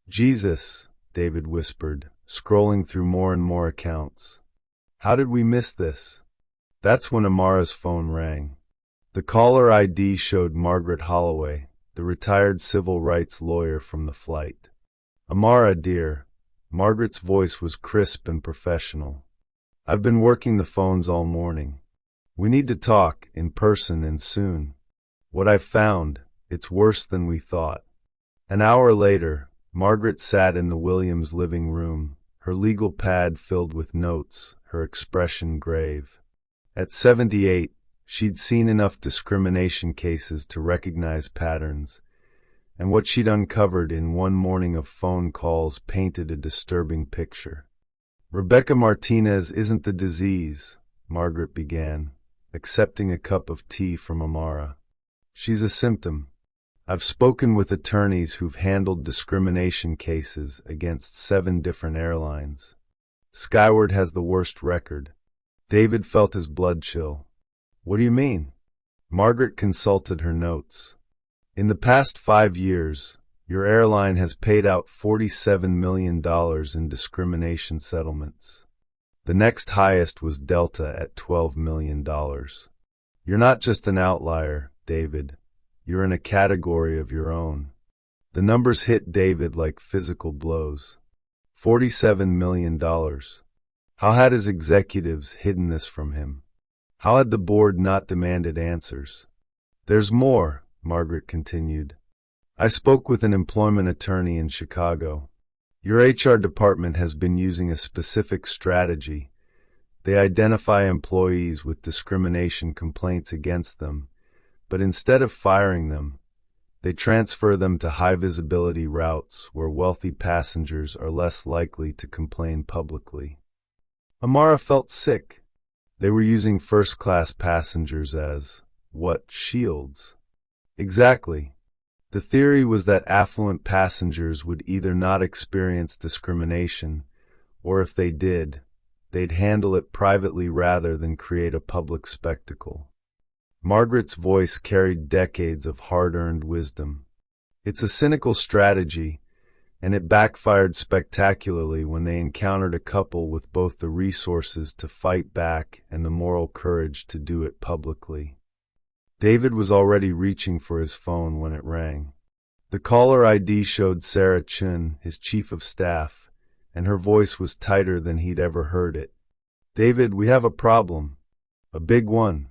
Jesus, David whispered, scrolling through more and more accounts. How did we miss this? That's when Amara's phone rang. The caller ID showed Margaret Holloway, the retired civil rights lawyer from the flight. Amara, dear. Margaret's voice was crisp and professional. I've been working the phones all morning. We need to talk, in person and soon. What I've found, it's worse than we thought. An hour later, Margaret sat in the Williams' living room, her legal pad filled with notes, her expression grave. At 78, she'd seen enough discrimination cases to recognize patterns, and what she'd uncovered in one morning of phone calls painted a disturbing picture. Rebecca Martinez isn't the disease, Margaret began, accepting a cup of tea from Amara. She's a symptom. I've spoken with attorneys who've handled discrimination cases against 7 different airlines. Skyward has the worst record. David felt his blood chill. What do you mean? Margaret consulted her notes. In the past 5 years, your airline has paid out $47 million in discrimination settlements. The next highest was Delta at $12 million. You're not just an outlier, David. You're in a category of your own. The numbers hit David like physical blows. $47 million. How had his executives hidden this from him? How had the board not demanded answers? There's more, Margaret continued. I spoke with an employment attorney in Chicago. Your HR department has been using a specific strategy. They identify employees with discrimination complaints against them, but instead of firing them, they transfer them to high-visibility routes where wealthy passengers are less likely to complain publicly. Amara felt sick. They were using first-class passengers as, what, shields? Exactly. The theory was that affluent passengers would either not experience discrimination, or if they did, they'd handle it privately rather than create a public spectacle. Margaret's voice carried decades of hard-earned wisdom. It's a cynical strategy, and it backfired spectacularly when they encountered a couple with both the resources to fight back and the moral courage to do it publicly. David was already reaching for his phone when it rang. The caller ID showed Sarah Chun, his chief of staff, and her voice was tighter than he'd ever heard it. David, we have a problem. A big one.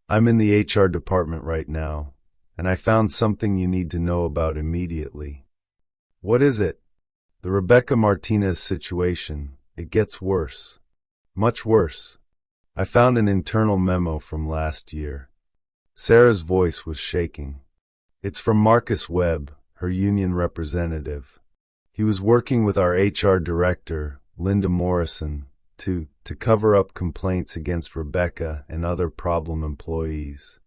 I'm in the HR department right now, and I found something you need to know about immediately. What is it? The Rebecca Martinez situation. It gets worse. Much worse. I found an internal memo from last year. Sarah's voice was shaking. It's from Marcus Webb, her union representative. He was working with our HR director, Linda Morrison, to cover up complaints against Rebecca and other problem employees.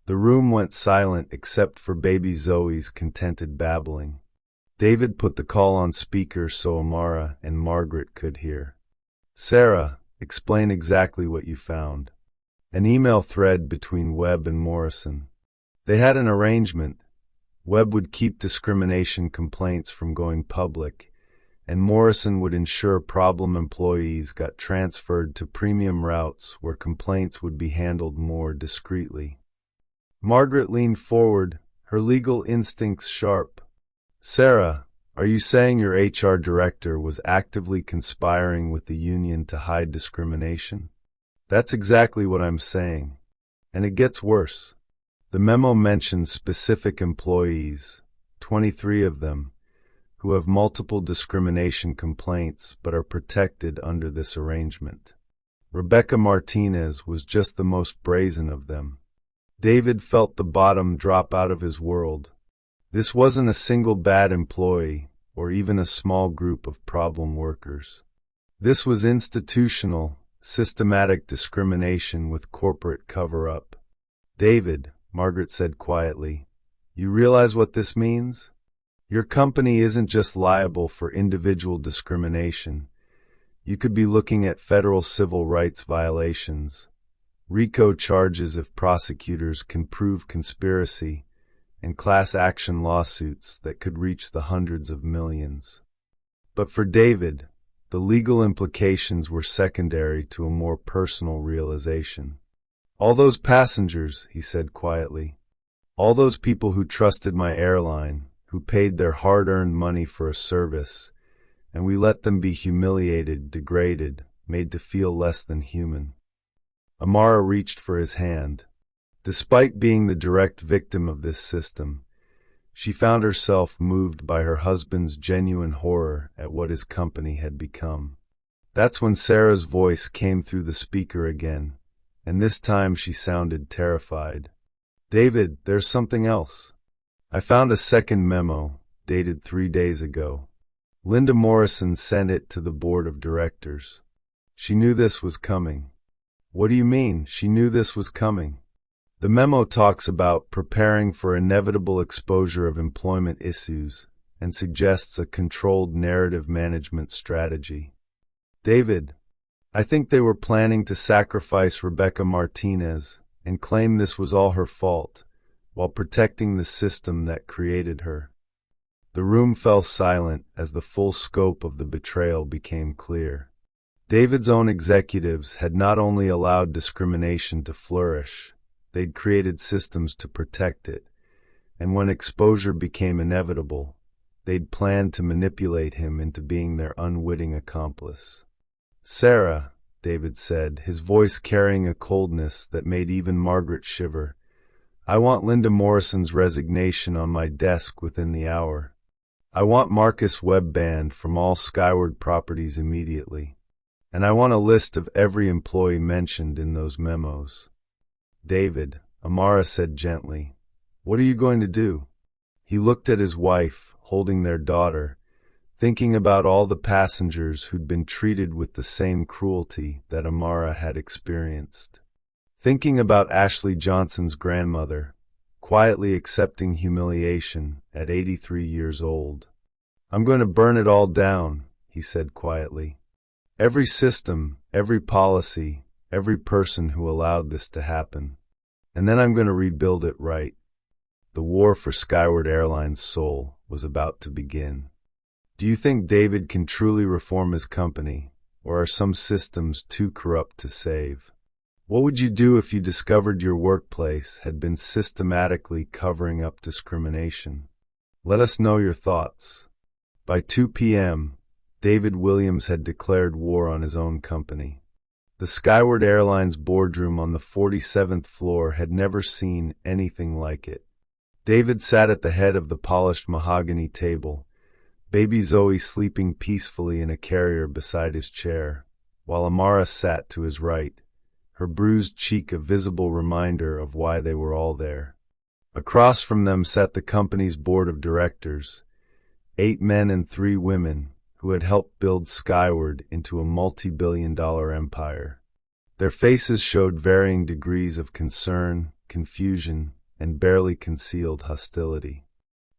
The room went silent except for baby Zoe's contented babbling. David put the call on speaker so Amara and Margaret could hear. Sarah, explain exactly what you found. An email thread between Webb and Morrison. They had an arrangement. Webb would keep discrimination complaints from going public, and Morrison would ensure problem employees got transferred to premium routes where complaints would be handled more discreetly. Margaret leaned forward, her legal instincts sharp. "Sarah, are you saying your HR director was actively conspiring with the union to hide discrimination?" "That's exactly what I'm saying. And it gets worse." The memo mentions specific employees, 23 of them, who have multiple discrimination complaints but are protected under this arrangement. Rebecca Martinez was just the most brazen of them. David felt the bottom drop out of his world. This wasn't a single bad employee or even a small group of problem workers. This was institutional, systematic discrimination with corporate cover-up. "David," Margaret said quietly, "you realize what this means? Your company isn't just liable for individual discrimination. You could be looking at federal civil rights violations, RICO charges if prosecutors can prove conspiracy, and class action lawsuits that could reach the hundreds of millions." But for David, the legal implications were secondary to a more personal realization. "All those passengers," he said quietly, "all those people who trusted my airline, who paid their hard-earned money for a service, and we let them be humiliated, degraded, made to feel less than human." Amara reached for his hand. Despite being the direct victim of this system, she found herself moved by her husband's genuine horror at what his company had become. That's when Sarah's voice came through the speaker again, and this time she sounded terrified. "David, there's something else. I found a second memo, dated 3 days ago. Linda Morrison sent it to the board of directors. She knew this was coming." "What do you mean, she knew this was coming?" "The memo talks about preparing for inevitable exposure of employment issues and suggests a controlled narrative management strategy." "David, I think they were planning to sacrifice Rebecca Martinez and claim this was all her fault, while protecting the system that created her." The room fell silent as the full scope of the betrayal became clear. David's own executives had not only allowed discrimination to flourish, they'd created systems to protect it, and when exposure became inevitable, they'd planned to manipulate him into being their unwitting accomplice. "Sarah," David said, his voice carrying a coldness that made even Margaret shiver, "I want Linda Morrison's resignation on my desk within the hour. I want Marcus Webb banned from all Skyward properties immediately. And I want a list of every employee mentioned in those memos." "David," Amara said gently, "what are you going to do?" He looked at his wife, holding their daughter, thinking about all the passengers who'd been treated with the same cruelty that Amara had experienced. Thinking about Ashley Johnson's grandmother, quietly accepting humiliation at 83 years old. "I'm going to burn it all down," he said quietly. "Every system, every policy, every person who allowed this to happen. And then I'm going to rebuild it right." The war for Skyward Airlines' soul was about to begin. "Do you think David can truly reform his company, or are some systems too corrupt to save? What would you do if you discovered your workplace had been systematically covering up discrimination? Let us know your thoughts." By 2 p.m., David Williams had declared war on his own company. The Skyward Airlines boardroom on the 47th floor had never seen anything like it. David sat at the head of the polished mahogany table, baby Zoe sleeping peacefully in a carrier beside his chair, while Amara sat to his right, her bruised cheek a visible reminder of why they were all there. Across from them sat the company's board of directors, 8 men and 3 women, who had helped build Skyward into a multi-billion-dollar empire. Their faces showed varying degrees of concern, confusion, and barely concealed hostility.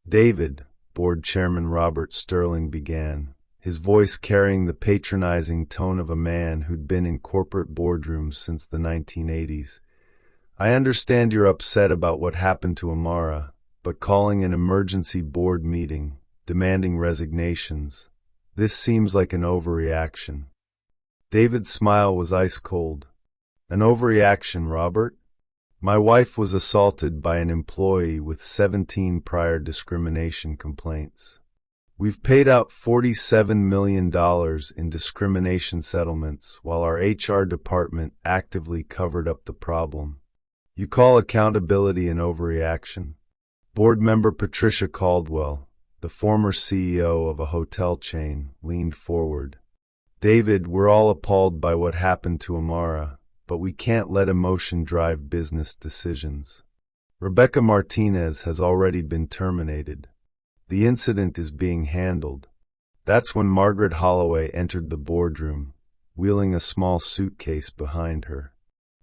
"David," board chairman Robert Sterling began, his voice carrying the patronizing tone of a man who'd been in corporate boardrooms since the 1980s. "I understand you're upset about what happened to Amara, but calling an emergency board meeting, demanding resignations, This seems like an overreaction. David's smile was ice cold. An overreaction, Robert? My wife was assaulted by an employee with 17 prior discrimination complaints. We've paid out $47 million in discrimination settlements while our HR department actively covered up the problem. You call accountability an overreaction? Board member Patricia Caldwell, the former CEO of a hotel chain, leaned forward. David, we're all appalled by what happened to Amara, but we can't let emotion drive business decisions. Rebecca Martinez has already been terminated. The incident is being handled. That's when Margaret Holloway entered the boardroom, wheeling a small suitcase behind her.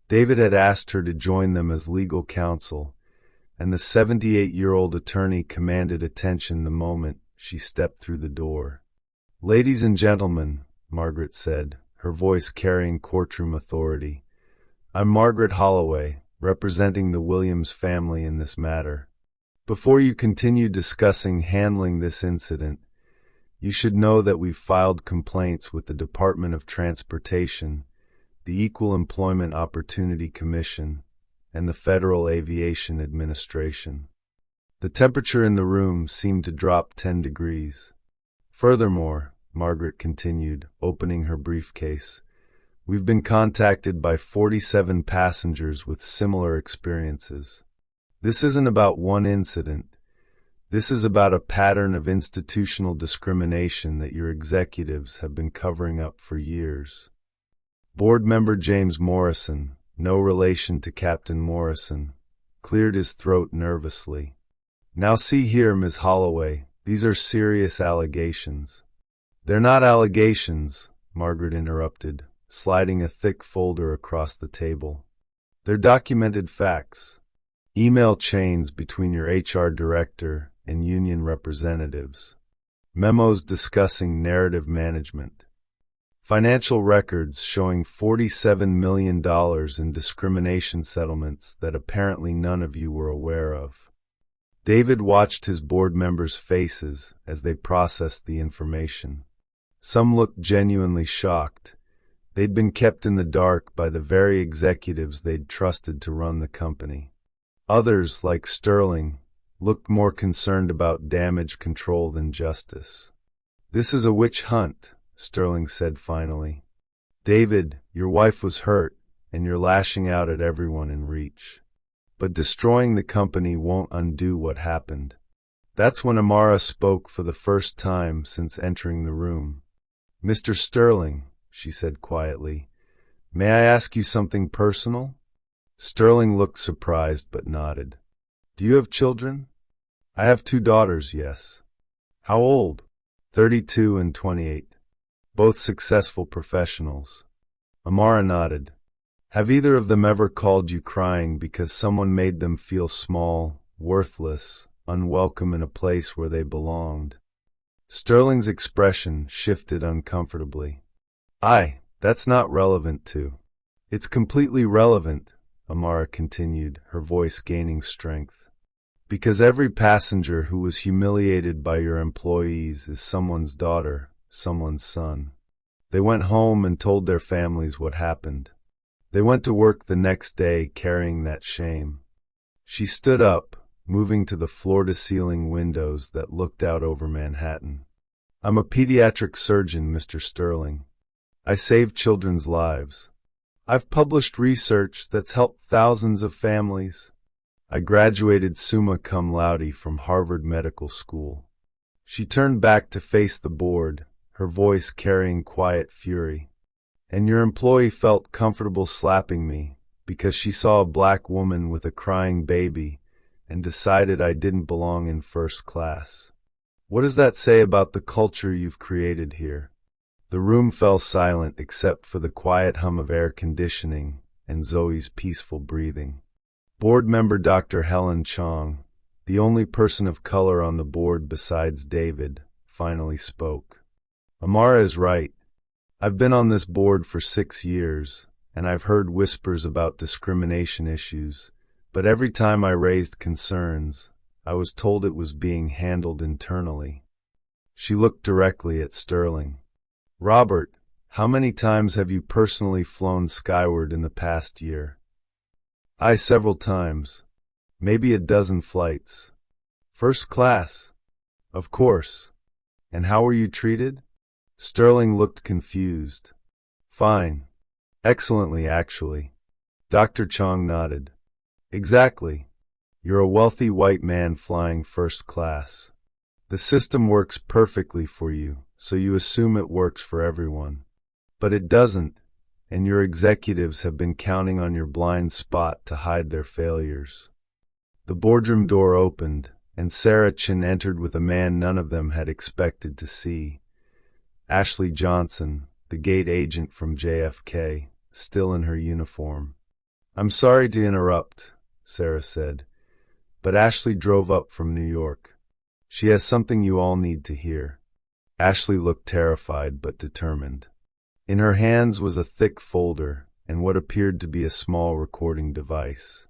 David had asked her to join them as legal counsel, and the 78-year-old attorney commanded attention the moment she stepped through the door. Ladies and gentlemen, Margaret said, her voice carrying courtroom authority, I'm Margaret Holloway, representing the Williams family in this matter. Before you continue discussing handling this incident, you should know that we've filed complaints with the Department of Transportation, the Equal Employment Opportunity Commission, and the Federal Aviation Administration. The temperature in the room seemed to drop 10 degrees. Furthermore, Margaret continued, opening her briefcase, we've been contacted by 47 passengers with similar experiences. This isn't about one incident. This is about a pattern of institutional discrimination that your executives have been covering up for years. Board member James Morrison, no relation to Captain Morrison, cleared his throat nervously. Now see here, Ms. Holloway, these are serious allegations. They're not allegations, Margaret interrupted, sliding a thick folder across the table. They're documented facts. Email chains between your HR director and union representatives. Memos discussing narrative management. Financial records showing $47 million in discrimination settlements that apparently none of you were aware of. David watched his board members' faces as they processed the information. Some looked genuinely shocked. They'd been kept in the dark by the very executives they'd trusted to run the company. Others, like Sterling, looked more concerned about damage control than justice. This is a witch hunt, Sterling said finally. David, your wife was hurt, and you're lashing out at everyone in reach. But destroying the company won't undo what happened. That's when Amara spoke for the first time since entering the room. Mr. Sterling, she said quietly, may I ask you something personal? Sterling looked surprised but nodded. Do you have children? I have 2 daughters, yes. How old? 32 and 28. Both successful professionals. Amara nodded. Have either of them ever called you crying because someone made them feel small, worthless, unwelcome in a place where they belonged? Sterling's expression shifted uncomfortably. That's not relevant to. It's completely relevant, Amara continued, her voice gaining strength. Because every passenger who was humiliated by your employees is someone's daughter, someone's son. They went home and told their families what happened. They went to work the next day carrying that shame. She stood up, moving to the floor-to-ceiling windows that looked out over Manhattan. I'm a pediatric surgeon, Mr. Sterling. I save children's lives. I've published research that's helped thousands of families. I graduated summa cum laude from Harvard Medical School. She turned back to face the board, her voice carrying quiet fury. And your employee felt comfortable slapping me because she saw a black woman with a crying baby and decided I didn't belong in first class. What does that say about the culture you've created here? The room fell silent except for the quiet hum of air conditioning and Zoe's peaceful breathing. Board member Dr. Helen Chong, the only person of color on the board besides David, finally spoke. Amara is right. I've been on this board for 6 years, and I've heard whispers about discrimination issues, but every time I raised concerns, I was told it was being handled internally. She looked directly at Sterling. Robert, how many times have you personally flown skyward in the past year? I several times. Maybe a dozen flights. First class? Of course. And how were you treated? Sterling looked confused. Fine. Excellently, actually. Dr. Chong nodded. Exactly. You're a wealthy white man flying first class. The system works perfectly for you, so you assume it works for everyone. But it doesn't, and your executives have been counting on your blind spot to hide their failures. The boardroom door opened, and Sarah Chin entered with a man none of them had expected to see. Ashley Johnson, the gate agent from JFK, still in her uniform. I'm sorry to interrupt, Sarah said, but Ashley drove up from New York. She has something you all need to hear. Ashley looked terrified but determined. In her hands was a thick folder and what appeared to be a small recording device.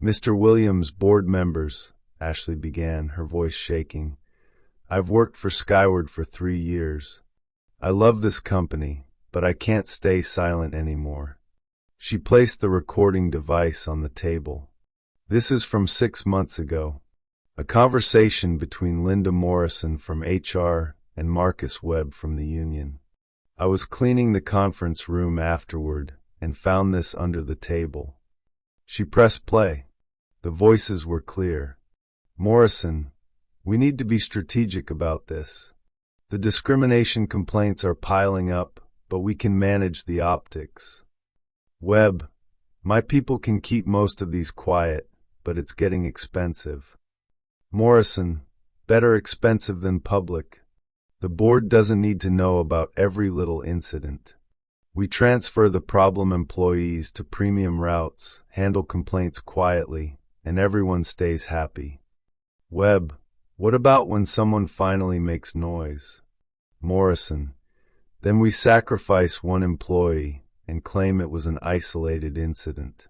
Mr. Williams, board members, Ashley began, her voice shaking. I've worked for Skyward for 3 years. I love this company, but I can't stay silent anymore. She placed the recording device on the table. This is from 6 months ago. A conversation between Linda Morrison from HR and Marcus Webb from the union. I was cleaning the conference room afterward and found this under the table. She pressed play. The voices were clear. Morrison, we need to be strategic about this. The discrimination complaints are piling up, but we can manage the optics. Webb, my people can keep most of these quiet, but it's getting expensive. Morrison, better expensive than public. The board doesn't need to know about every little incident. We transfer the problem employees to premium routes, handle complaints quietly, and everyone stays happy. Webb, what about when someone finally makes noise? Morrison, then we sacrifice one employee and claim it was an isolated incident.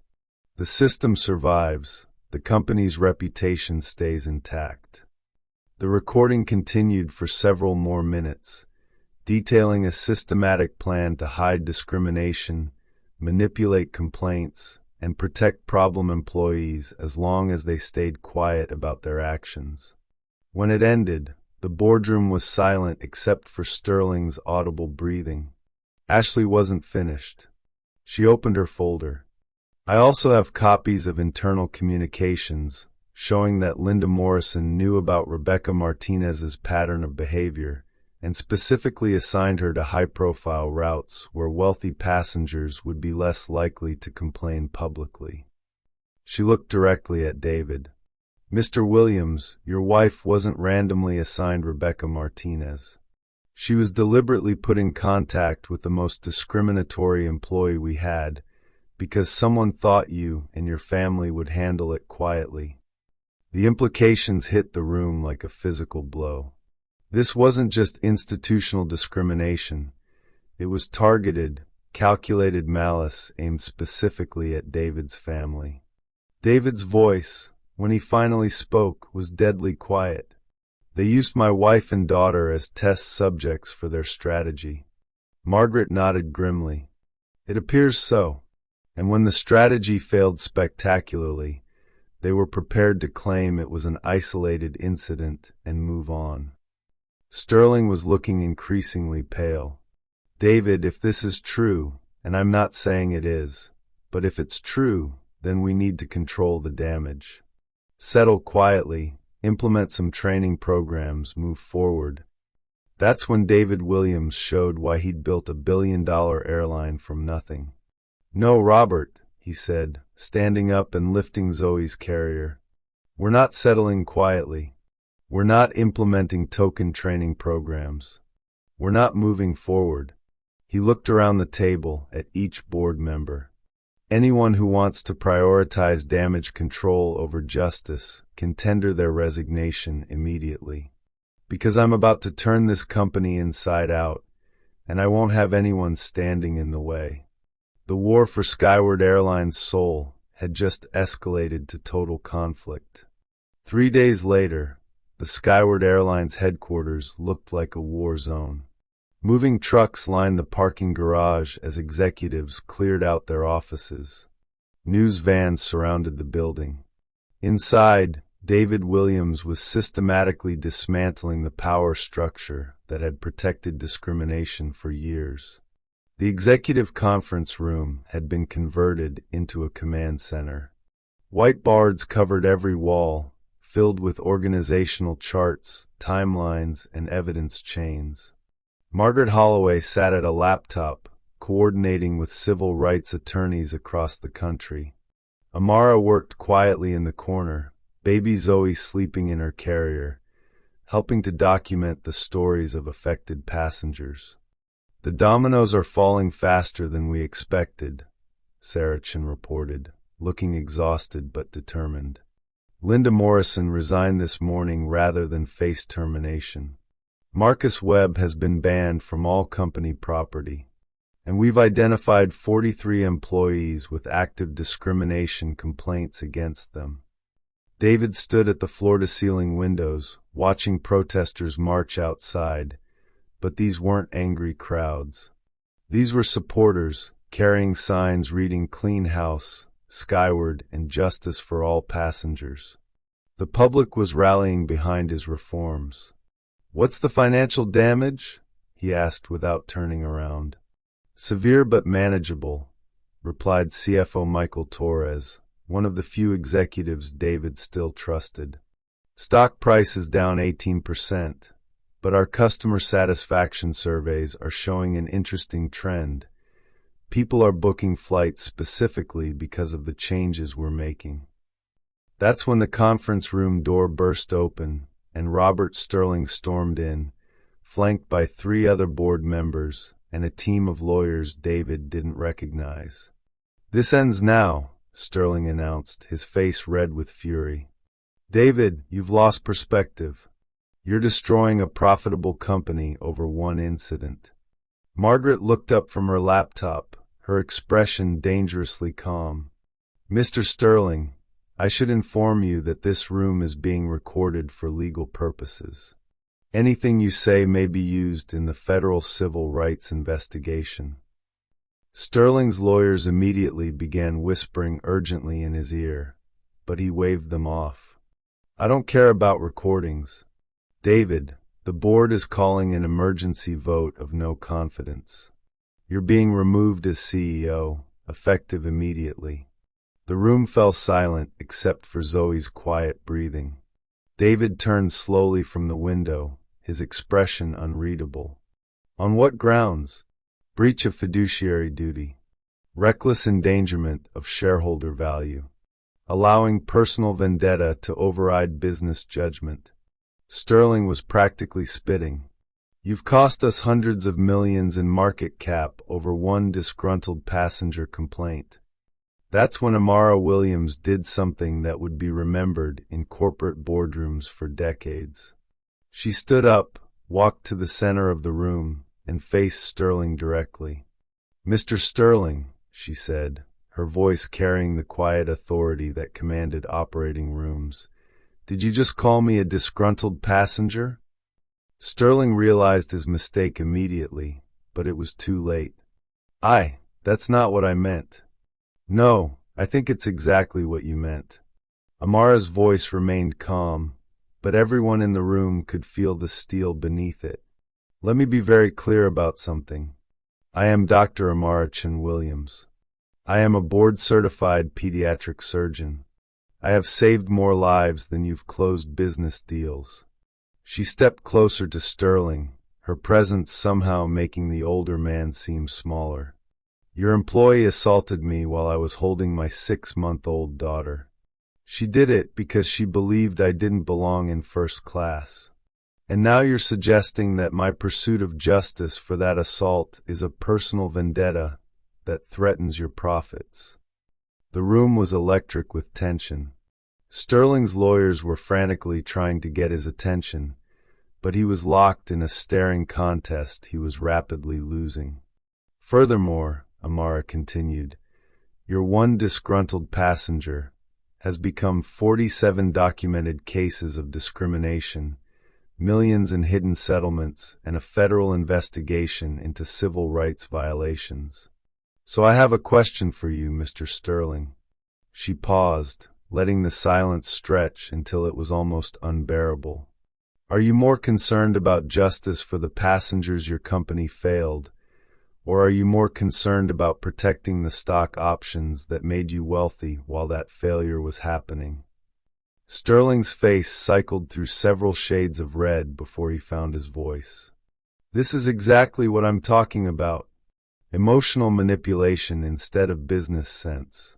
The system survives. The company's reputation stays intact. The recording continued for several more minutes, detailing a systematic plan to hide discrimination, manipulate complaints, and protect problem employees as long as they stayed quiet about their actions. When it ended, the boardroom was silent except for Sterling's audible breathing. Ashley wasn't finished. She opened her folder. I also have copies of internal communications showing that Linda Morrison knew about Rebecca Martinez's pattern of behavior and specifically assigned her to high-profile routes where wealthy passengers would be less likely to complain publicly. She looked directly at David. Mr. Williams, your wife wasn't randomly assigned Rebecca Martinez. She was deliberately put in contact with the most discriminatory employee we had because someone thought you and your family would handle it quietly. The implications hit the room like a physical blow. This wasn't just institutional discrimination. It was targeted, calculated malice aimed specifically at David's family. David's voice, when he finally spoke, was deadly quiet. They used my wife and daughter as test subjects for their strategy. Margaret nodded grimly. It appears so. And when the strategy failed spectacularly, they were prepared to claim it was an isolated incident and move on. Sterling was looking increasingly pale. David, if this is true, and I'm not saying it is, but if it's true, then we need to control the damage. Settle quietly, implement some training programs, move forward. That's when David Williams showed why he'd built $1 billion airline from nothing. No, Robert, he said, standing up and lifting Zoe's carrier. We're not settling quietly. We're not implementing token training programs. We're not moving forward. He looked around the table at each board member. Anyone who wants to prioritize damage control over justice can tender their resignation immediately. Because I'm about to turn this company inside out, and I won't have anyone standing in the way. The war for Skyward Airlines' soul had just escalated to total conflict. 3 days later, The Skyward Airlines headquarters looked like a war zone. Moving trucks lined the parking garage as executives cleared out their offices. News vans surrounded the building. Inside, David Williams was systematically dismantling the power structure that had protected discrimination for years. The executive conference room had been converted into a command center. Whiteboards covered every wall, filled with organizational charts, timelines, and evidence chains. Margaret Holloway sat at a laptop, coordinating with civil rights attorneys across the country. Amara worked quietly in the corner, baby Zoe sleeping in her carrier, helping to document the stories of affected passengers. "The dominoes are falling faster than we expected," Saracen reported, looking exhausted but determined. "Linda Morrison resigned this morning rather than face termination. Marcus Webb has been banned from all company property, and we've identified 43 employees with active discrimination complaints against them." David stood at the floor-to-ceiling windows, watching protesters march outside, but these weren't angry crowds. These were supporters, carrying signs reading "Clean House," "Skyward," and "Justice for all passengers." The public was rallying behind his reforms. "What's the financial damage?" he asked without turning around. "Severe but manageable," replied CFO Michael Torres, one of the few executives David still trusted. "Stock price is down 18%, but our customer satisfaction surveys are showing an interesting trend. People are booking flights specifically because of the changes we're making." That's when the conference room door burst open, and Robert Sterling stormed in, flanked by 3 other board members and a team of lawyers David didn't recognize. "This ends now," Sterling announced, his face red with fury. "David, you've lost perspective. You're destroying a profitable company over one incident." Margaret looked up from her laptop, her expression dangerously calm. "Mr. Sterling, I should inform you that this room is being recorded for legal purposes. Anything you say may be used in the federal civil rights investigation." Sterling's lawyers immediately began whispering urgently in his ear, but he waved them off. "I don't care about recordings. David, the board is calling an emergency vote of no confidence. You're being removed as CEO, effective immediately." The room fell silent except for Zoe's quiet breathing. David turned slowly from the window, his expression unreadable. "On what grounds?" "Breach of fiduciary duty. Reckless endangerment of shareholder value. Allowing personal vendetta to override business judgment." Sterling was practically spitting. "You've cost us hundreds of millions in market cap over one disgruntled passenger complaint." That's when Amara Williams did something that would be remembered in corporate boardrooms for decades. She stood up, walked to the center of the room, and faced Sterling directly. "Mr. Sterling," she said, her voice carrying the quiet authority that commanded operating rooms, "did you just call me a disgruntled passenger?" Sterling realized his mistake immediately, but it was too late. That's not what I meant." "No, I think it's exactly what you meant." Amara's voice remained calm, but everyone in the room could feel the steel beneath it. "Let me be very clear about something. I am Dr. Amara Chin Williams. I am a board-certified pediatric surgeon. I have saved more lives than you've closed business deals." She stepped closer to Sterling, her presence somehow making the older man seem smaller. "Your employee assaulted me while I was holding my 6-month-old daughter. She did it because she believed I didn't belong in first class. And now you're suggesting that my pursuit of justice for that assault is a personal vendetta that threatens your profits." The room was electric with tension. Sterling's lawyers were frantically trying to get his attention, but he was locked in a staring contest he was rapidly losing. "Furthermore," Amara continued, "your one disgruntled passenger has become 47 documented cases of discrimination, millions in hidden settlements, and a federal investigation into civil rights violations. So I have a question for you, Mr. Sterling. She paused, letting the silence stretch until it was almost unbearable. Are you more concerned about justice for the passengers your company failed, or are you more concerned about protecting the stock options that made you wealthy while that failure was happening? Sterling's face cycled through several shades of red before he found his voice. This is exactly what I'm talking about. Emotional manipulation instead of business sense.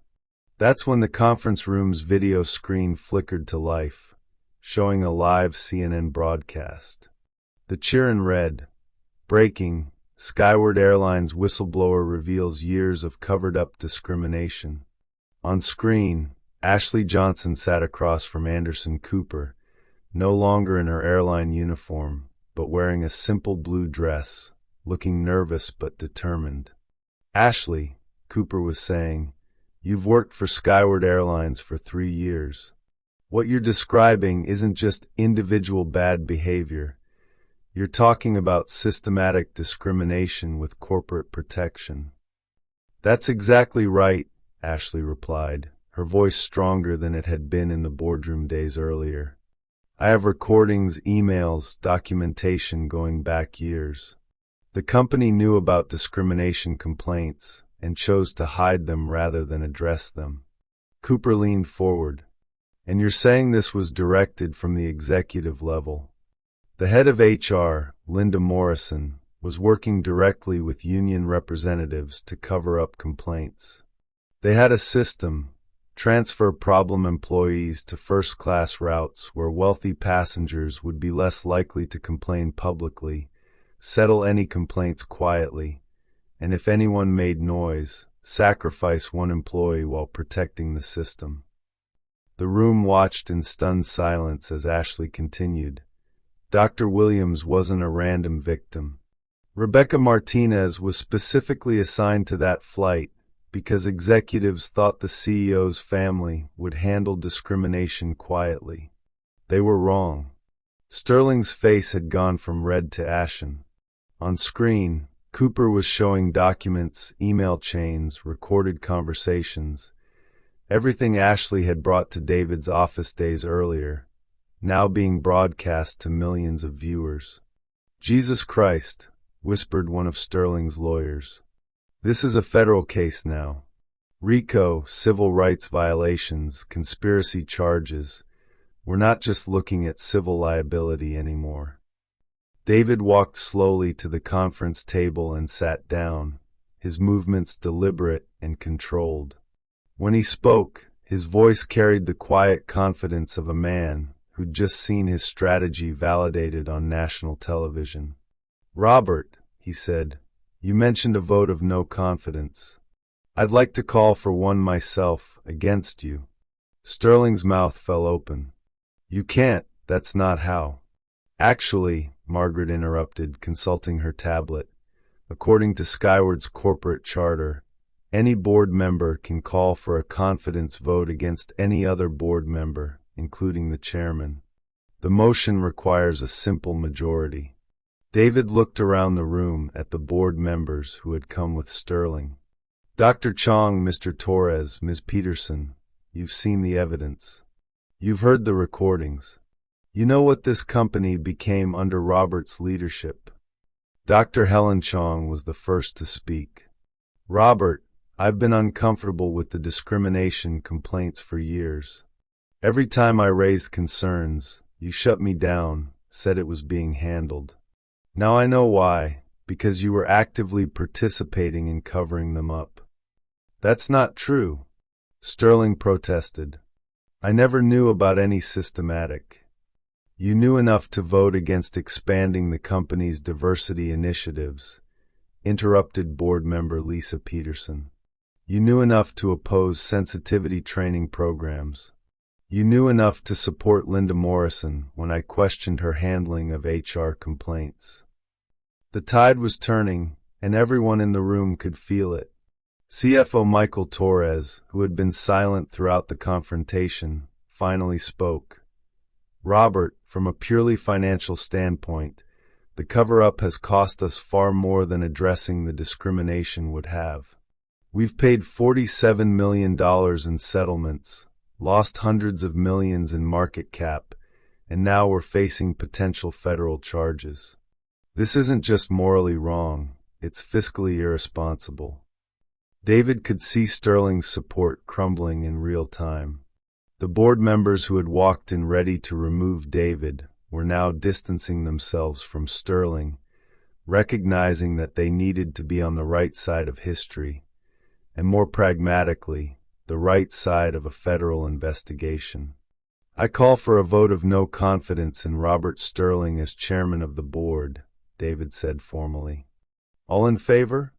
That's when the conference room's video screen flickered to life, showing a live CNN broadcast. The cheer read, "Breaking, Skyward Airlines whistleblower reveals years of covered-up discrimination." On screen, Ashley Johnson sat across from Anderson Cooper, no longer in her airline uniform, but wearing a simple blue dress, looking nervous but determined. "Ashley," Cooper was saying, "you've worked for Skyward Airlines for 3 years. What you're describing isn't just individual bad behavior. You're talking about systematic discrimination with corporate protection." "That's exactly right," Ashley replied, her voice stronger than it had been in the boardroom days earlier. "I have recordings, emails, documentation going back years. The company knew about discrimination complaints and chose to hide them rather than address them." Cooper leaned forward. "And you're saying this was directed from the executive level?" The head of HR, Linda Morrison, was working directly with union representatives to cover up complaints. They had a system: transfer problem employees to first-class routes where wealthy passengers would be less likely to complain publicly, settle any complaints quietly, and if anyone made noise, sacrifice one employee while protecting the system. The room watched in stunned silence as Ashley continued. Dr. Williams wasn't a random victim. Rebecca Martinez was specifically assigned to that flight because executives thought the CEO's family would handle discrimination quietly. They were wrong. Sterling's face had gone from red to ashen. On screen, Cooper was showing documents, email chains, recorded conversations, everything Ashley had brought to David's office days earlier, now being broadcast to millions of viewers. "Jesus Christ," whispered one of Sterling's lawyers. "This is a federal case now. RICO, civil rights violations, conspiracy charges. We're not just looking at civil liability anymore." David walked slowly to the conference table and sat down, his movements deliberate and controlled. When he spoke, his voice carried the quiet confidence of a man who'd just seen his strategy validated on national television. "Robert," he said, "you mentioned a vote of no confidence. I'd like to call for one myself against you." Sterling's mouth fell open. "You can't, that's not how." "Actually," Margaret interrupted, consulting her tablet, "according to Skyward's corporate charter, any board member can call for a confidence vote against any other board member, including the chairman. The motion requires a simple majority." David looked around the room at the board members who had come with Sterling. "Dr. Chong, Mr. Torres, Ms. Peterson, you've seen the evidence. You've heard the recordings. You know what this company became under Robert's leadership." Dr. Helen Chong was the first to speak. "Robert, I've been uncomfortable with the discrimination complaints for years. Every time I raised concerns, you shut me down, said it was being handled. Now I know why, because you were actively participating in covering them up." "That's not true," Sterling protested. "I never knew about any systematic." "You knew enough to vote against expanding the company's diversity initiatives," interrupted board member Lisa Peterson. "You knew enough to oppose sensitivity training programs. You knew enough to support Linda Morrison when I questioned her handling of HR complaints." The tide was turning, and everyone in the room could feel it. CFO Michael Torres, who had been silent throughout the confrontation, finally spoke. Robert, from a purely financial standpoint, the cover-up has cost us far more than addressing the discrimination would have. We've paid $47 million in settlements, lost hundreds of millions in market cap, and now we're facing potential federal charges. This isn't just morally wrong, it's fiscally irresponsible. David could see Sterling's support crumbling in real time. The board members who had walked in ready to remove David were now distancing themselves from Sterling, recognizing that they needed to be on the right side of history, and more pragmatically, the right side of a federal investigation. I call for a vote of no confidence in Robert Sterling as chairman of the board, David said formally. All in favor?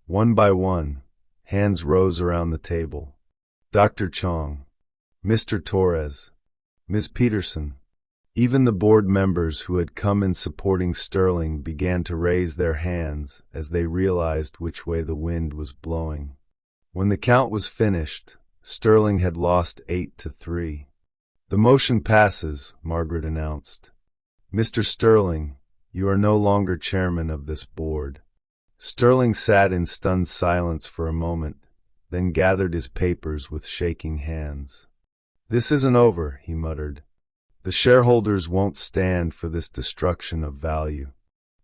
One by one, hands rose around the table. Dr. Chong, Mr. Torres, Ms. Peterson. Even the board members who had come in supporting Sterling began to raise their hands as they realized which way the wind was blowing. When the count was finished, Sterling had lost 8-3. The motion passes, Margaret announced. Mr. Sterling, you are no longer chairman of this board. Sterling sat in stunned silence for a moment, then gathered his papers with shaking hands. This isn't over, he muttered. The shareholders won't stand for this destruction of value.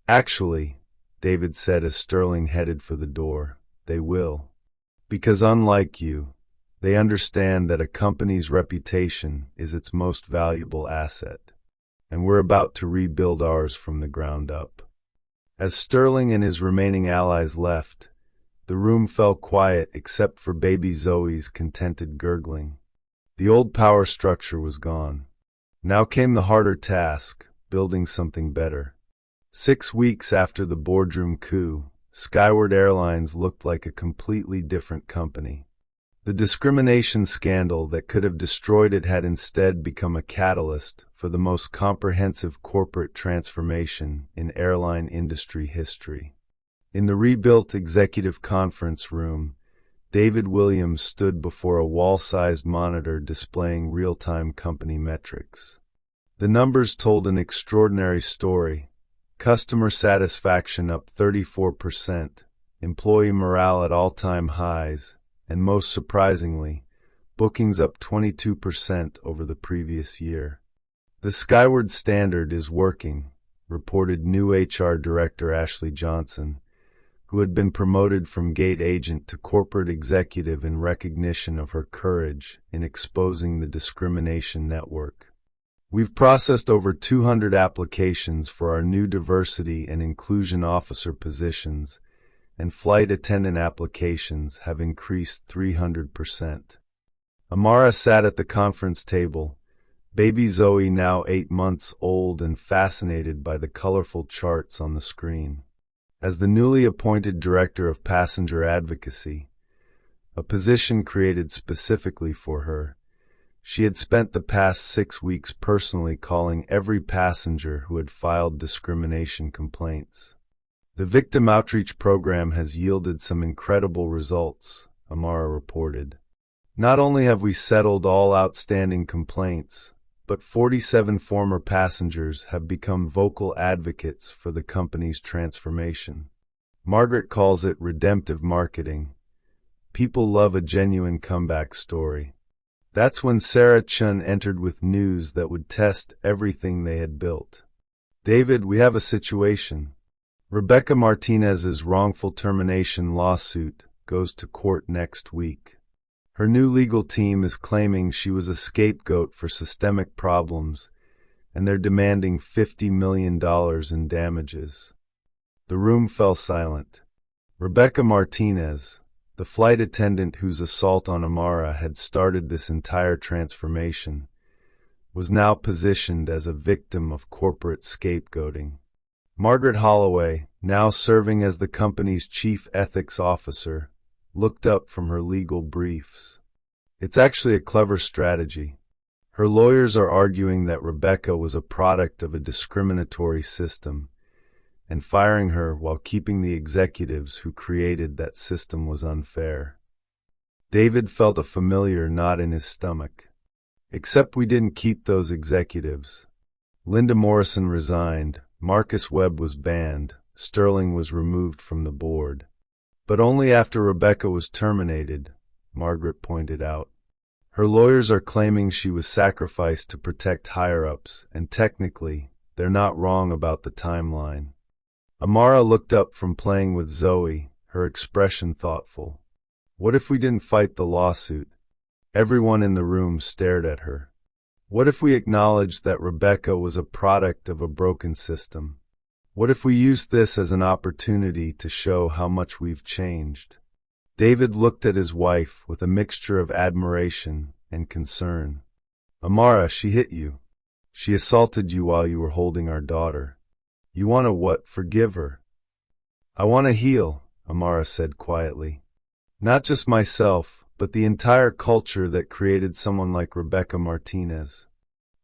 Actually, David said as Sterling headed for the door, they will. Because unlike you, they understand that a company's reputation is its most valuable asset, and we're about to rebuild ours from the ground up. As Sterling and his remaining allies left, the room fell quiet except for baby Zoe's contented gurgling. The old power structure was gone. Now came the harder task, building something better. 6 weeks after the boardroom coup, Skyward Airlines looked like a completely different company. The discrimination scandal that could have destroyed it had instead become a catalyst for the most comprehensive corporate transformation in airline industry history. In the rebuilt executive conference room, David Williams stood before a wall-sized monitor displaying real-time company metrics. The numbers told an extraordinary story. Customer satisfaction up 34%, employee morale at all-time highs, and most surprisingly, bookings up 22% over the previous year. The Skyward Standard is working, reported new HR Director Ashley Johnson, who had been promoted from gate agent to corporate executive in recognition of her courage in exposing the discrimination network. We've processed over 200 applications for our new diversity and inclusion officer positions, and flight attendant applications have increased 300%. Amara sat at the conference table, baby Zoe now 8 months old and fascinated by the colorful charts on the screen. As the newly appointed Director of Passenger Advocacy, a position created specifically for her, she had spent the past 6 weeks personally calling every passenger who had filed discrimination complaints. The Victim Outreach Program has yielded some incredible results, Amara reported. Not only have we settled all outstanding complaints, but 47 former passengers have become vocal advocates for the company's transformation. Margaret calls it redemptive marketing. People love a genuine comeback story. That's when Sarah Chun entered with news that would test everything they had built. David, we have a situation. Rebecca Martinez's wrongful termination lawsuit goes to court next week. Her new legal team is claiming she was a scapegoat for systemic problems, and they're demanding $50 million in damages. The room fell silent. Rebecca Martinez, the flight attendant whose assault on Amara had started this entire transformation, was now positioned as a victim of corporate scapegoating. Margaret Holloway, now serving as the company's chief ethics officer, looked up from her legal briefs. It's actually a clever strategy. Her lawyers are arguing that Rebecca was a product of a discriminatory system, and firing her while keeping the executives who created that system was unfair. David felt a familiar knot in his stomach. Except we didn't keep those executives. Linda Morrison resigned, Marcus Webb was banned, Sterling was removed from the board. But only after Rebecca was terminated, Margaret pointed out. Her lawyers are claiming she was sacrificed to protect higher-ups, and technically, they're not wrong about the timeline. Amara looked up from playing with Zoe, her expression thoughtful. What if we didn't fight the lawsuit? Everyone in the room stared at her. What if we acknowledged that Rebecca was a product of a broken system? What if we used this as an opportunity to show how much we've changed? David looked at his wife with a mixture of admiration and concern. Amara, she hit you. She assaulted you while you were holding our daughter. You want to what? Forgive her? I want to heal, Amara said quietly. Not just myself, but the entire culture that created someone like Rebecca Martinez.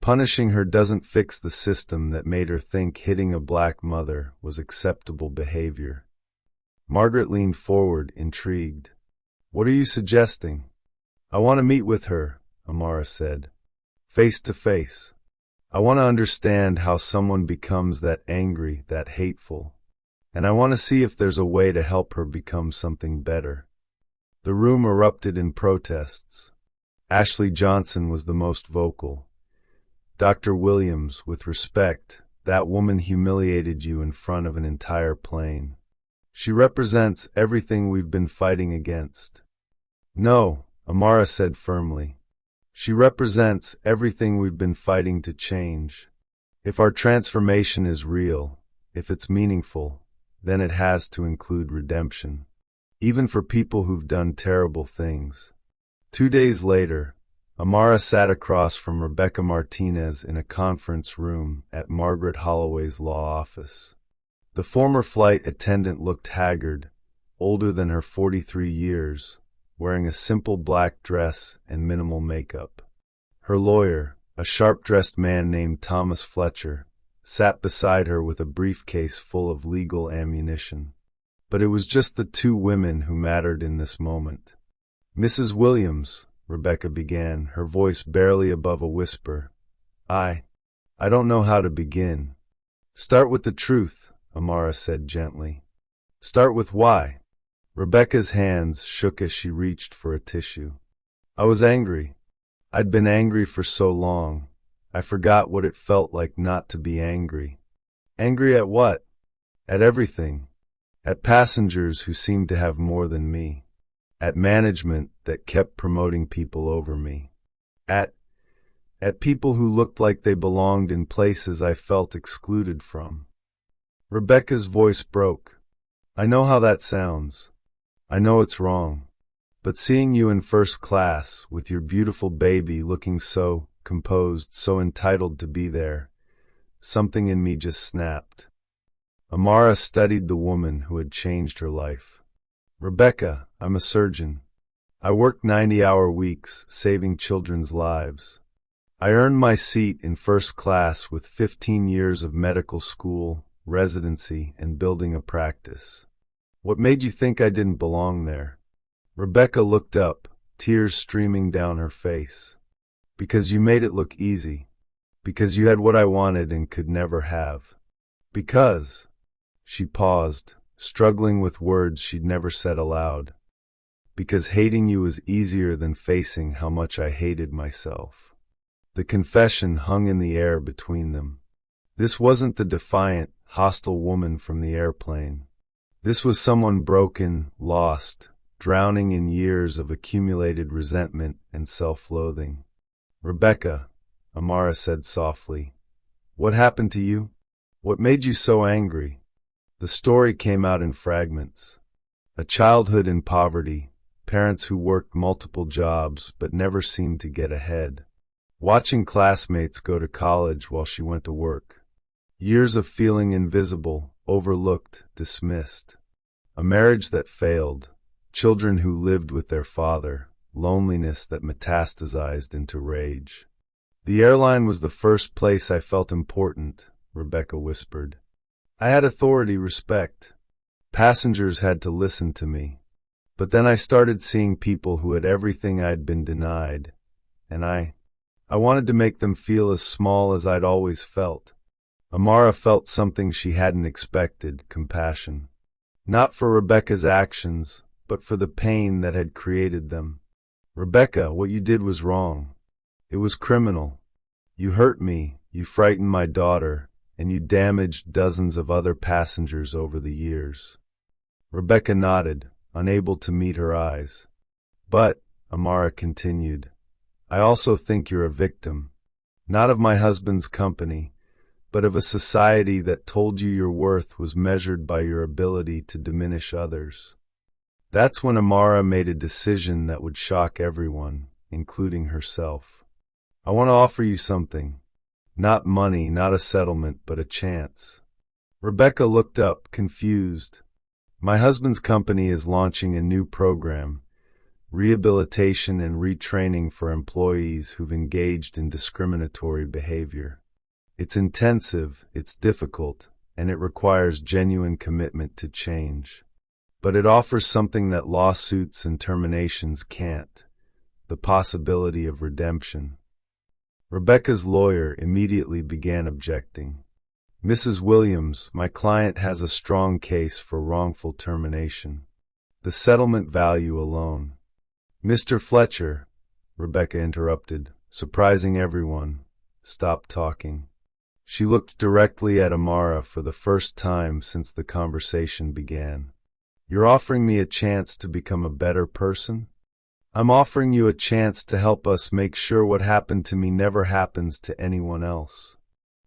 Punishing her doesn't fix the system that made her think hitting a black mother was acceptable behavior. Margaret leaned forward, intrigued. What are you suggesting? I want to meet with her, Amara said. Face to face. I want to understand how someone becomes that angry, that hateful. And I want to see if there's a way to help her become something better. The room erupted in protests. Ashley Johnson was the most vocal. Dr. Williams, with respect, that woman humiliated you in front of an entire plane. She represents everything we've been fighting against. No, Amara said firmly. She represents everything we've been fighting to change. If our transformation is real, if it's meaningful, then it has to include redemption. Even for people who've done terrible things. 2 days later, Amara sat across from Rebecca Martinez in a conference room at Margaret Holloway's law office. The former flight attendant looked haggard, older than her 43 years, wearing a simple black dress and minimal makeup. Her lawyer, a sharp-dressed man named Thomas Fletcher, sat beside her with a briefcase full of legal ammunition. But it was just the two women who mattered in this moment. Mrs. Williams, Rebecca began, her voice barely above a whisper. I don't know how to begin. Start with the truth, Amara said gently. Start with why. Rebecca's hands shook as she reached for a tissue. I was angry. I'd been angry for so long. I forgot what it felt like not to be angry. Angry at what? At everything. At passengers who seemed to have more than me. At management that kept promoting people over me. At people who looked like they belonged in places I felt excluded from. Rebecca's voice broke. I know how that sounds. I know it's wrong. But seeing you in first class, with your beautiful baby looking so composed, so entitled to be there, something in me just snapped. Amara studied the woman who had changed her life. Rebecca, I'm a surgeon. I worked 90-hour weeks, saving children's lives. I earned my seat in first class with 15 years of medical school, residency, and building a practice. What made you think I didn't belong there? Rebecca looked up, tears streaming down her face. Because you made it look easy. Because you had what I wanted and could never have. Because... She paused, struggling with words she'd never said aloud. Because hating you was easier than facing how much I hated myself. The confession hung in the air between them. This wasn't the defiant, hostile woman from the airplane. This was someone broken, lost, drowning in years of accumulated resentment and self-loathing. Rebecca, Amara said softly, what happened to you? What made you so angry? The story came out in fragments. A childhood in poverty, parents who worked multiple jobs but never seemed to get ahead. Watching classmates go to college while she went to work. Years of feeling invisible, overlooked, dismissed. A marriage that failed. Children who lived with their father. Loneliness that metastasized into rage. The airline was the first place I felt important, Rebecca whispered. I had authority, respect. Passengers had to listen to me. But then I started seeing people who had everything I'd been denied, and I wanted to make them feel as small as I'd always felt. Amara felt something she hadn't expected, compassion. Not for Rebecca's actions, but for the pain that had created them. Rebecca, what you did was wrong. It was criminal. You hurt me, you frightened my daughter, and you damaged dozens of other passengers over the years. Rebecca nodded, unable to meet her eyes. But, Amara continued, I also think you're a victim, not of my husband's company, but of a society that told you your worth was measured by your ability to diminish others. That's when Amara made a decision that would shock everyone, including herself. I want to offer you something. Not money, not a settlement, but a chance. Rebecca looked up, confused. My husband's company is launching a new program, rehabilitation and retraining for employees who've engaged in discriminatory behavior. It's intensive, it's difficult, and it requires genuine commitment to change. But it offers something that lawsuits and terminations can't, the possibility of redemption. Rebecca's lawyer immediately began objecting. Mrs. Williams, my client has a strong case for wrongful termination. The settlement value alone. Mr. Fletcher, Rebecca interrupted, surprising everyone, stopped talking. She looked directly at Amara for the first time since the conversation began. You're offering me a chance to become a better person? I'm offering you a chance to help us make sure what happened to me never happens to anyone else.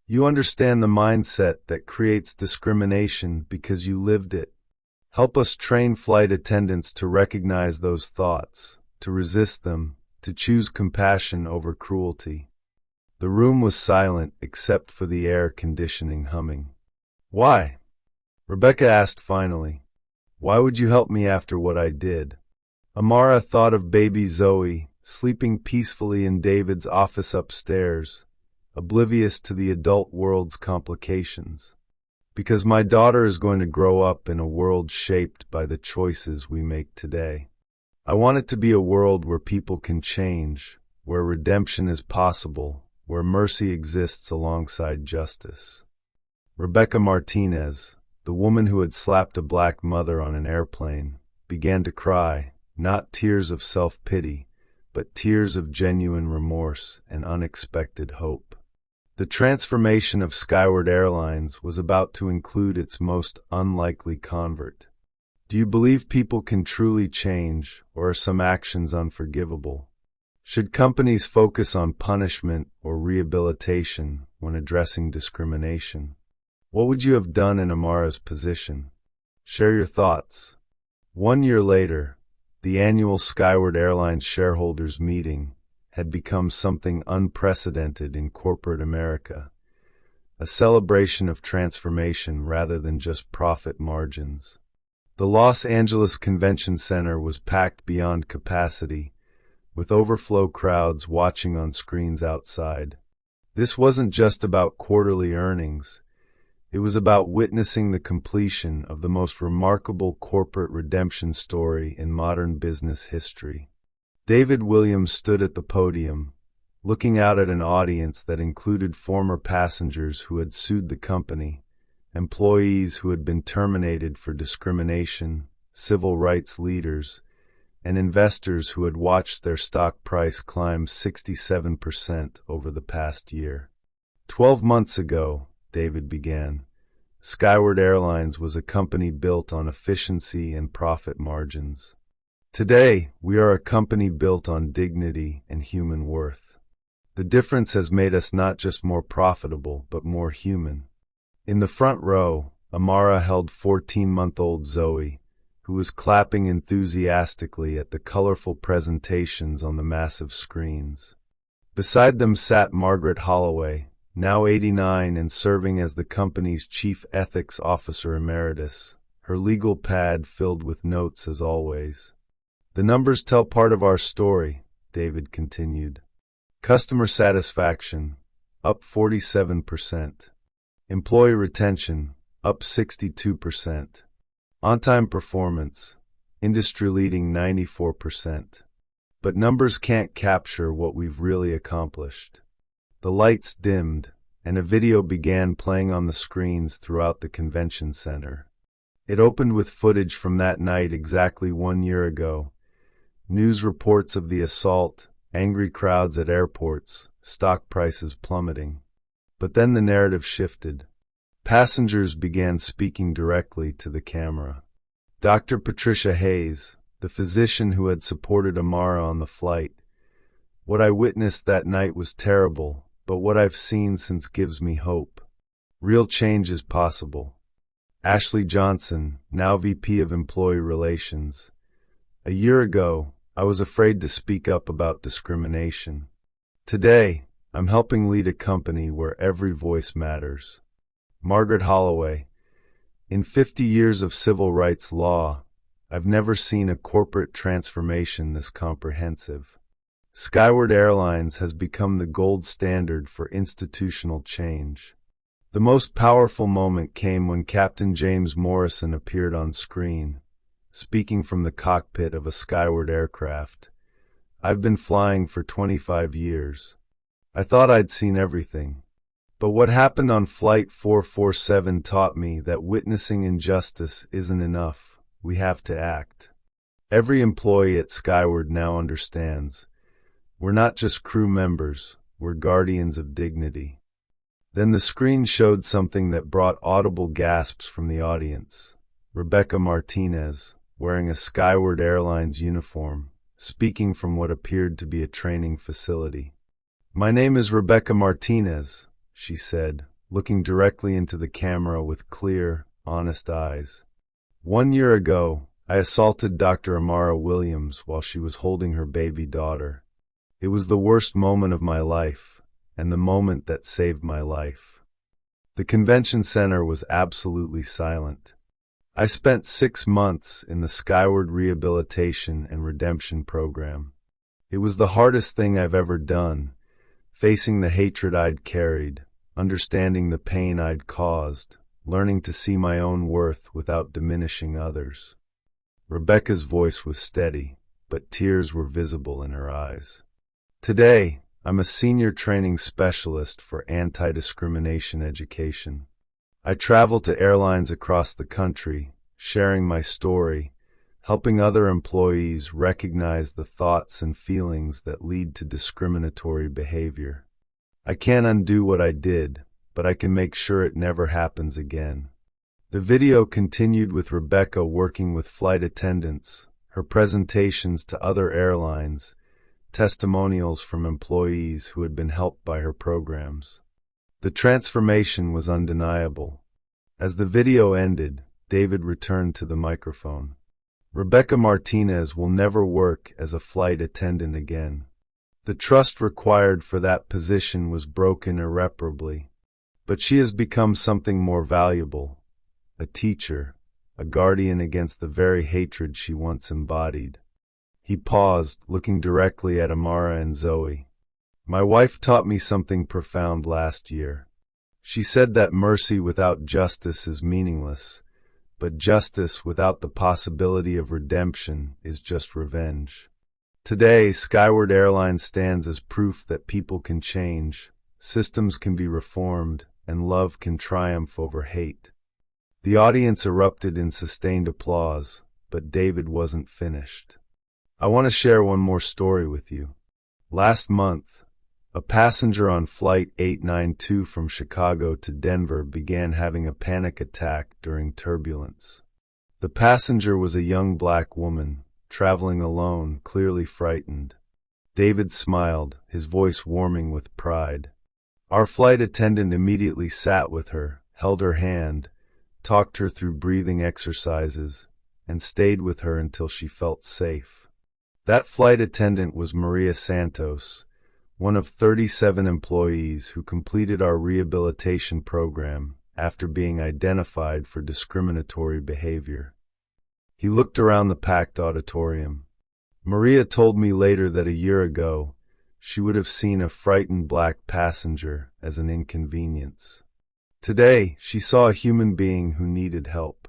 You understand the mindset that creates discrimination because you lived it. Help us train flight attendants to recognize those thoughts, to resist them, to choose compassion over cruelty. The room was silent except for the air conditioning humming. Why? Rebecca asked finally. Why would you help me after what I did? Amara thought of baby Zoe, sleeping peacefully in David's office upstairs, oblivious to the adult world's complications. Because my daughter is going to grow up in a world shaped by the choices we make today. I want it to be a world where people can change, where redemption is possible, where mercy exists alongside justice. Rebecca Martinez, the woman who had slapped a black mother on an airplane, began to cry, not tears of self-pity, but tears of genuine remorse and unexpected hope. The transformation of Skyward Airlines was about to include its most unlikely convert. Do you believe people can truly change, or are some actions unforgivable? Should companies focus on punishment or rehabilitation when addressing discrimination? What would you have done in Amara's position? Share your thoughts. 1 year later, the annual Skyward Airlines shareholders meeting had become something unprecedented in corporate America, a celebration of transformation rather than just profit margins. The Los Angeles Convention Center was packed beyond capacity, with overflow crowds watching on screens outside. This wasn't just about quarterly earnings. It was about witnessing the completion of the most remarkable corporate redemption story in modern business history. David Williams stood at the podium, looking out at an audience that included former passengers who had sued the company, employees who had been terminated for discrimination, civil rights leaders, and investors who had watched their stock price climb 67% over the past year. 12 months ago, David began, Skyward Airlines was a company built on efficiency and profit margins. Today, we are a company built on dignity and human worth. The difference has made us not just more profitable, but more human. In the front row, Amara held 14-month-old Zoe, who was clapping enthusiastically at the colorful presentations on the massive screens. Beside them sat Margaret Holloway, now 89 and serving as the company's chief ethics officer emeritus, her legal pad filled with notes as always. The numbers tell part of our story, David continued. Customer satisfaction, up 47%. Employee retention, up 62%. On-time performance, industry-leading 94%. But numbers can't capture what we've really accomplished. The lights dimmed, and a video began playing on the screens throughout the convention center. It opened with footage from that night exactly 1 year ago. News reports of the assault, angry crowds at airports, stock prices plummeting. But then the narrative shifted. Passengers began speaking directly to the camera. Dr. Patricia Hayes, the physician who had supported Amara on the flight. What I witnessed that night was terrible, but what I've seen since gives me hope. Real change is possible. Ashley Johnson, now VP of Employee Relations. A year ago, I was afraid to speak up about discrimination. Today, I'm helping lead a company where every voice matters. Margaret Holloway. In 50 years of civil rights law, I've never seen a corporate transformation this comprehensive. Skyward Airlines has become the gold standard for institutional change. The most powerful moment came when Captain James Morrison appeared on screen, speaking from the cockpit of a Skyward aircraft. I've been flying for 25 years. I thought I'd seen everything. But what happened on Flight 447 taught me that witnessing injustice isn't enough. We have to act. Every employee at Skyward now understands. We're not just crew members, we're guardians of dignity. Then the screen showed something that brought audible gasps from the audience. Rebecca Martinez, wearing a Skyward Airlines uniform, speaking from what appeared to be a training facility. "My name is Rebecca Martinez," she said, looking directly into the camera with clear, honest eyes. "1 year ago, I assaulted Dr. Amara Williams while she was holding her baby daughter. It was the worst moment of my life, and the moment that saved my life." The convention center was absolutely silent. I spent 6 months in the Skyward Rehabilitation and Redemption Program. It was the hardest thing I've ever done, facing the hatred I'd carried, understanding the pain I'd caused, learning to see my own worth without diminishing others. Rebecca's voice was steady, but tears were visible in her eyes. Today, I'm a senior training specialist for anti-discrimination education. I travel to airlines across the country, sharing my story, helping other employees recognize the thoughts and feelings that lead to discriminatory behavior. I can't undo what I did, but I can make sure it never happens again. The video continued with Rebecca working with flight attendants, her presentations to other airlines, testimonials from employees who had been helped by her programs. The transformation was undeniable. As the video ended, David returned to the microphone. "Rebecca Martinez will never work as a flight attendant again. The trust required for that position was broken irreparably. But she has become something more valuable, a teacher, a guardian against the very hatred she once embodied." He paused, looking directly at Amara and Zoe. "My wife taught me something profound last year. She said that mercy without justice is meaningless, but justice without the possibility of redemption is just revenge." Today, Skyward Airlines stands as proof that people can change, systems can be reformed, and love can triumph over hate. The audience erupted in sustained applause, but David wasn't finished. "I want to share one more story with you. Last month, a passenger on Flight 892 from Chicago to Denver began having a panic attack during turbulence. The passenger was a young black woman, traveling alone, clearly frightened. David smiled, his voice warming with pride. Our flight attendant immediately sat with her, held her hand, talked her through breathing exercises, and stayed with her until she felt safe. That flight attendant was Maria Santos, one of 37 employees who completed our rehabilitation program after being identified for discriminatory behavior. He looked around the packed auditorium. Maria told me later that a year ago, she would have seen a frightened black passenger as an inconvenience. Today, she saw a human being who needed help.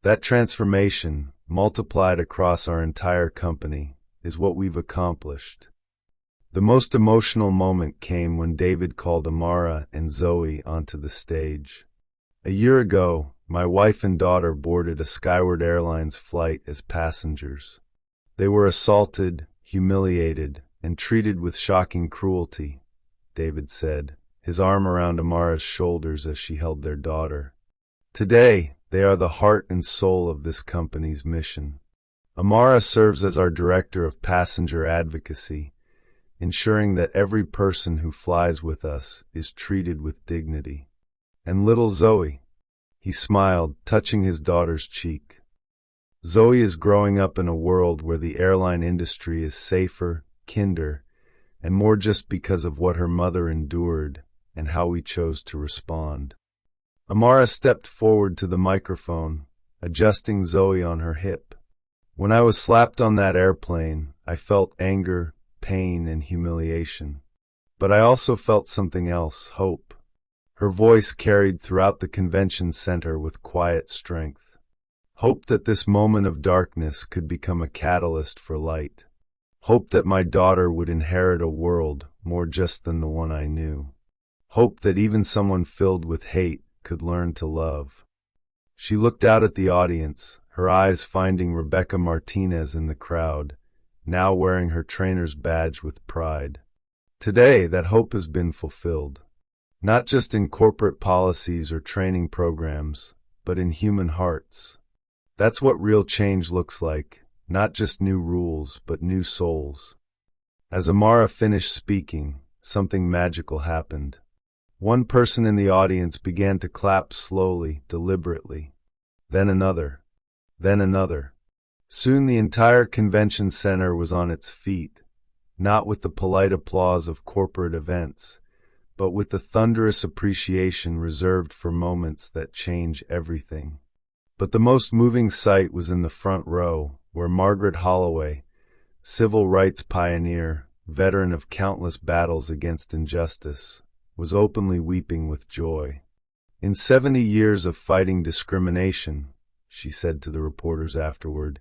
That transformation, multiplied across our entire company, is what we've accomplished. The most emotional moment came when David called Amara and Zoe onto the stage. A year ago, my wife and daughter boarded a Skyward Airlines flight as passengers. They were assaulted, humiliated, and treated with shocking cruelty, David said, his arm around Amara's shoulders as she held their daughter. Today, they are the heart and soul of this company's mission. Amara serves as our Director of Passenger Advocacy, ensuring that every person who flies with us is treated with dignity. And little Zoe, he smiled, touching his daughter's cheek. Zoe is growing up in a world where the airline industry is safer, kinder, and more just because of what her mother endured and how we chose to respond. Amara stepped forward to the microphone, adjusting Zoe on her hip. When I was slapped on that airplane, I felt anger, pain, and humiliation. But I also felt something else, hope. Her voice carried throughout the convention center with quiet strength. Hope that this moment of darkness could become a catalyst for light. Hope that my daughter would inherit a world more just than the one I knew. Hope that even someone filled with hate could learn to love. She looked out at the audience, her eyes finding Rebecca Martinez in the crowd, now wearing her trainer's badge with pride. Today, that hope has been fulfilled. Not just in corporate policies or training programs, but in human hearts. That's what real change looks like, not just new rules, but new souls. As Amara finished speaking, something magical happened. One person in the audience began to clap slowly, deliberately. Then another. Then another. Soon the entire convention center was on its feet, not with the polite applause of corporate events, but with the thunderous appreciation reserved for moments that change everything. But the most moving sight was in the front row, where Margaret Holloway, civil rights pioneer, veteran of countless battles against injustice, was openly weeping with joy. In 70 years of fighting discrimination, she said to the reporters afterward,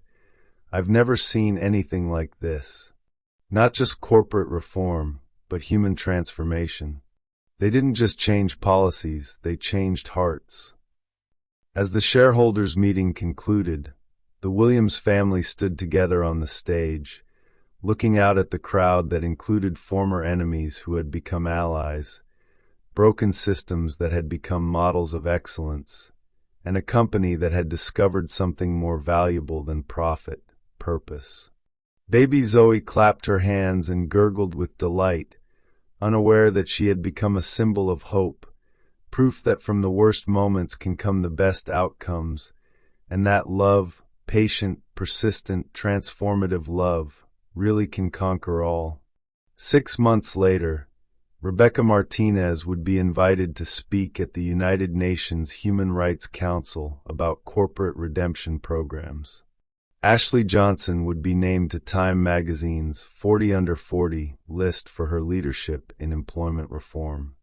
I've never seen anything like this. Not just corporate reform, but human transformation. They didn't just change policies, they changed hearts. As the shareholders' meeting concluded, the Williams family stood together on the stage, looking out at the crowd that included former enemies who had become allies, broken systems that had become models of excellence, and a company that had discovered something more valuable than profit, purpose. Baby Zoe clapped her hands and gurgled with delight, unaware that she had become a symbol of hope, proof that from the worst moments can come the best outcomes, and that love, patient, persistent, transformative love, really can conquer all. 6 months later, Rebecca Martinez would be invited to speak at the United Nations Human Rights Council about corporate redemption programs. Ashley Johnson would be named to Time magazine's 40 Under 40 list for her leadership in employment reform.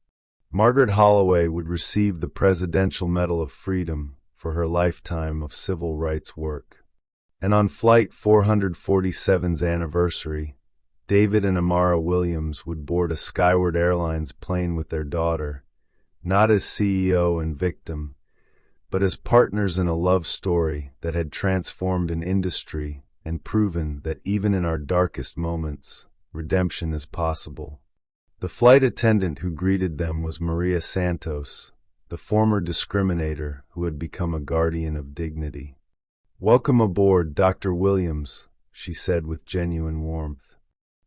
Margaret Holloway would receive the Presidential Medal of Freedom for her lifetime of civil rights work. And on Flight 447's anniversary, David and Amara Williams would board a Skyward Airlines plane with their daughter, not as CEO and victim, but as partners in a love story that had transformed an industry and proven that even in our darkest moments, redemption is possible. The flight attendant who greeted them was Maria Santos, the former discriminator who had become a guardian of dignity. "Welcome aboard, Dr. Williams," she said with genuine warmth.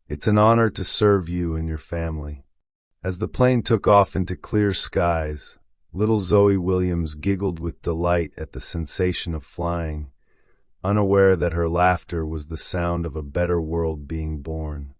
"It's an honor to serve you and your family." As the plane took off into clear skies, little Zoe Williams giggled with delight at the sensation of flying, unaware that her laughter was the sound of a better world being born.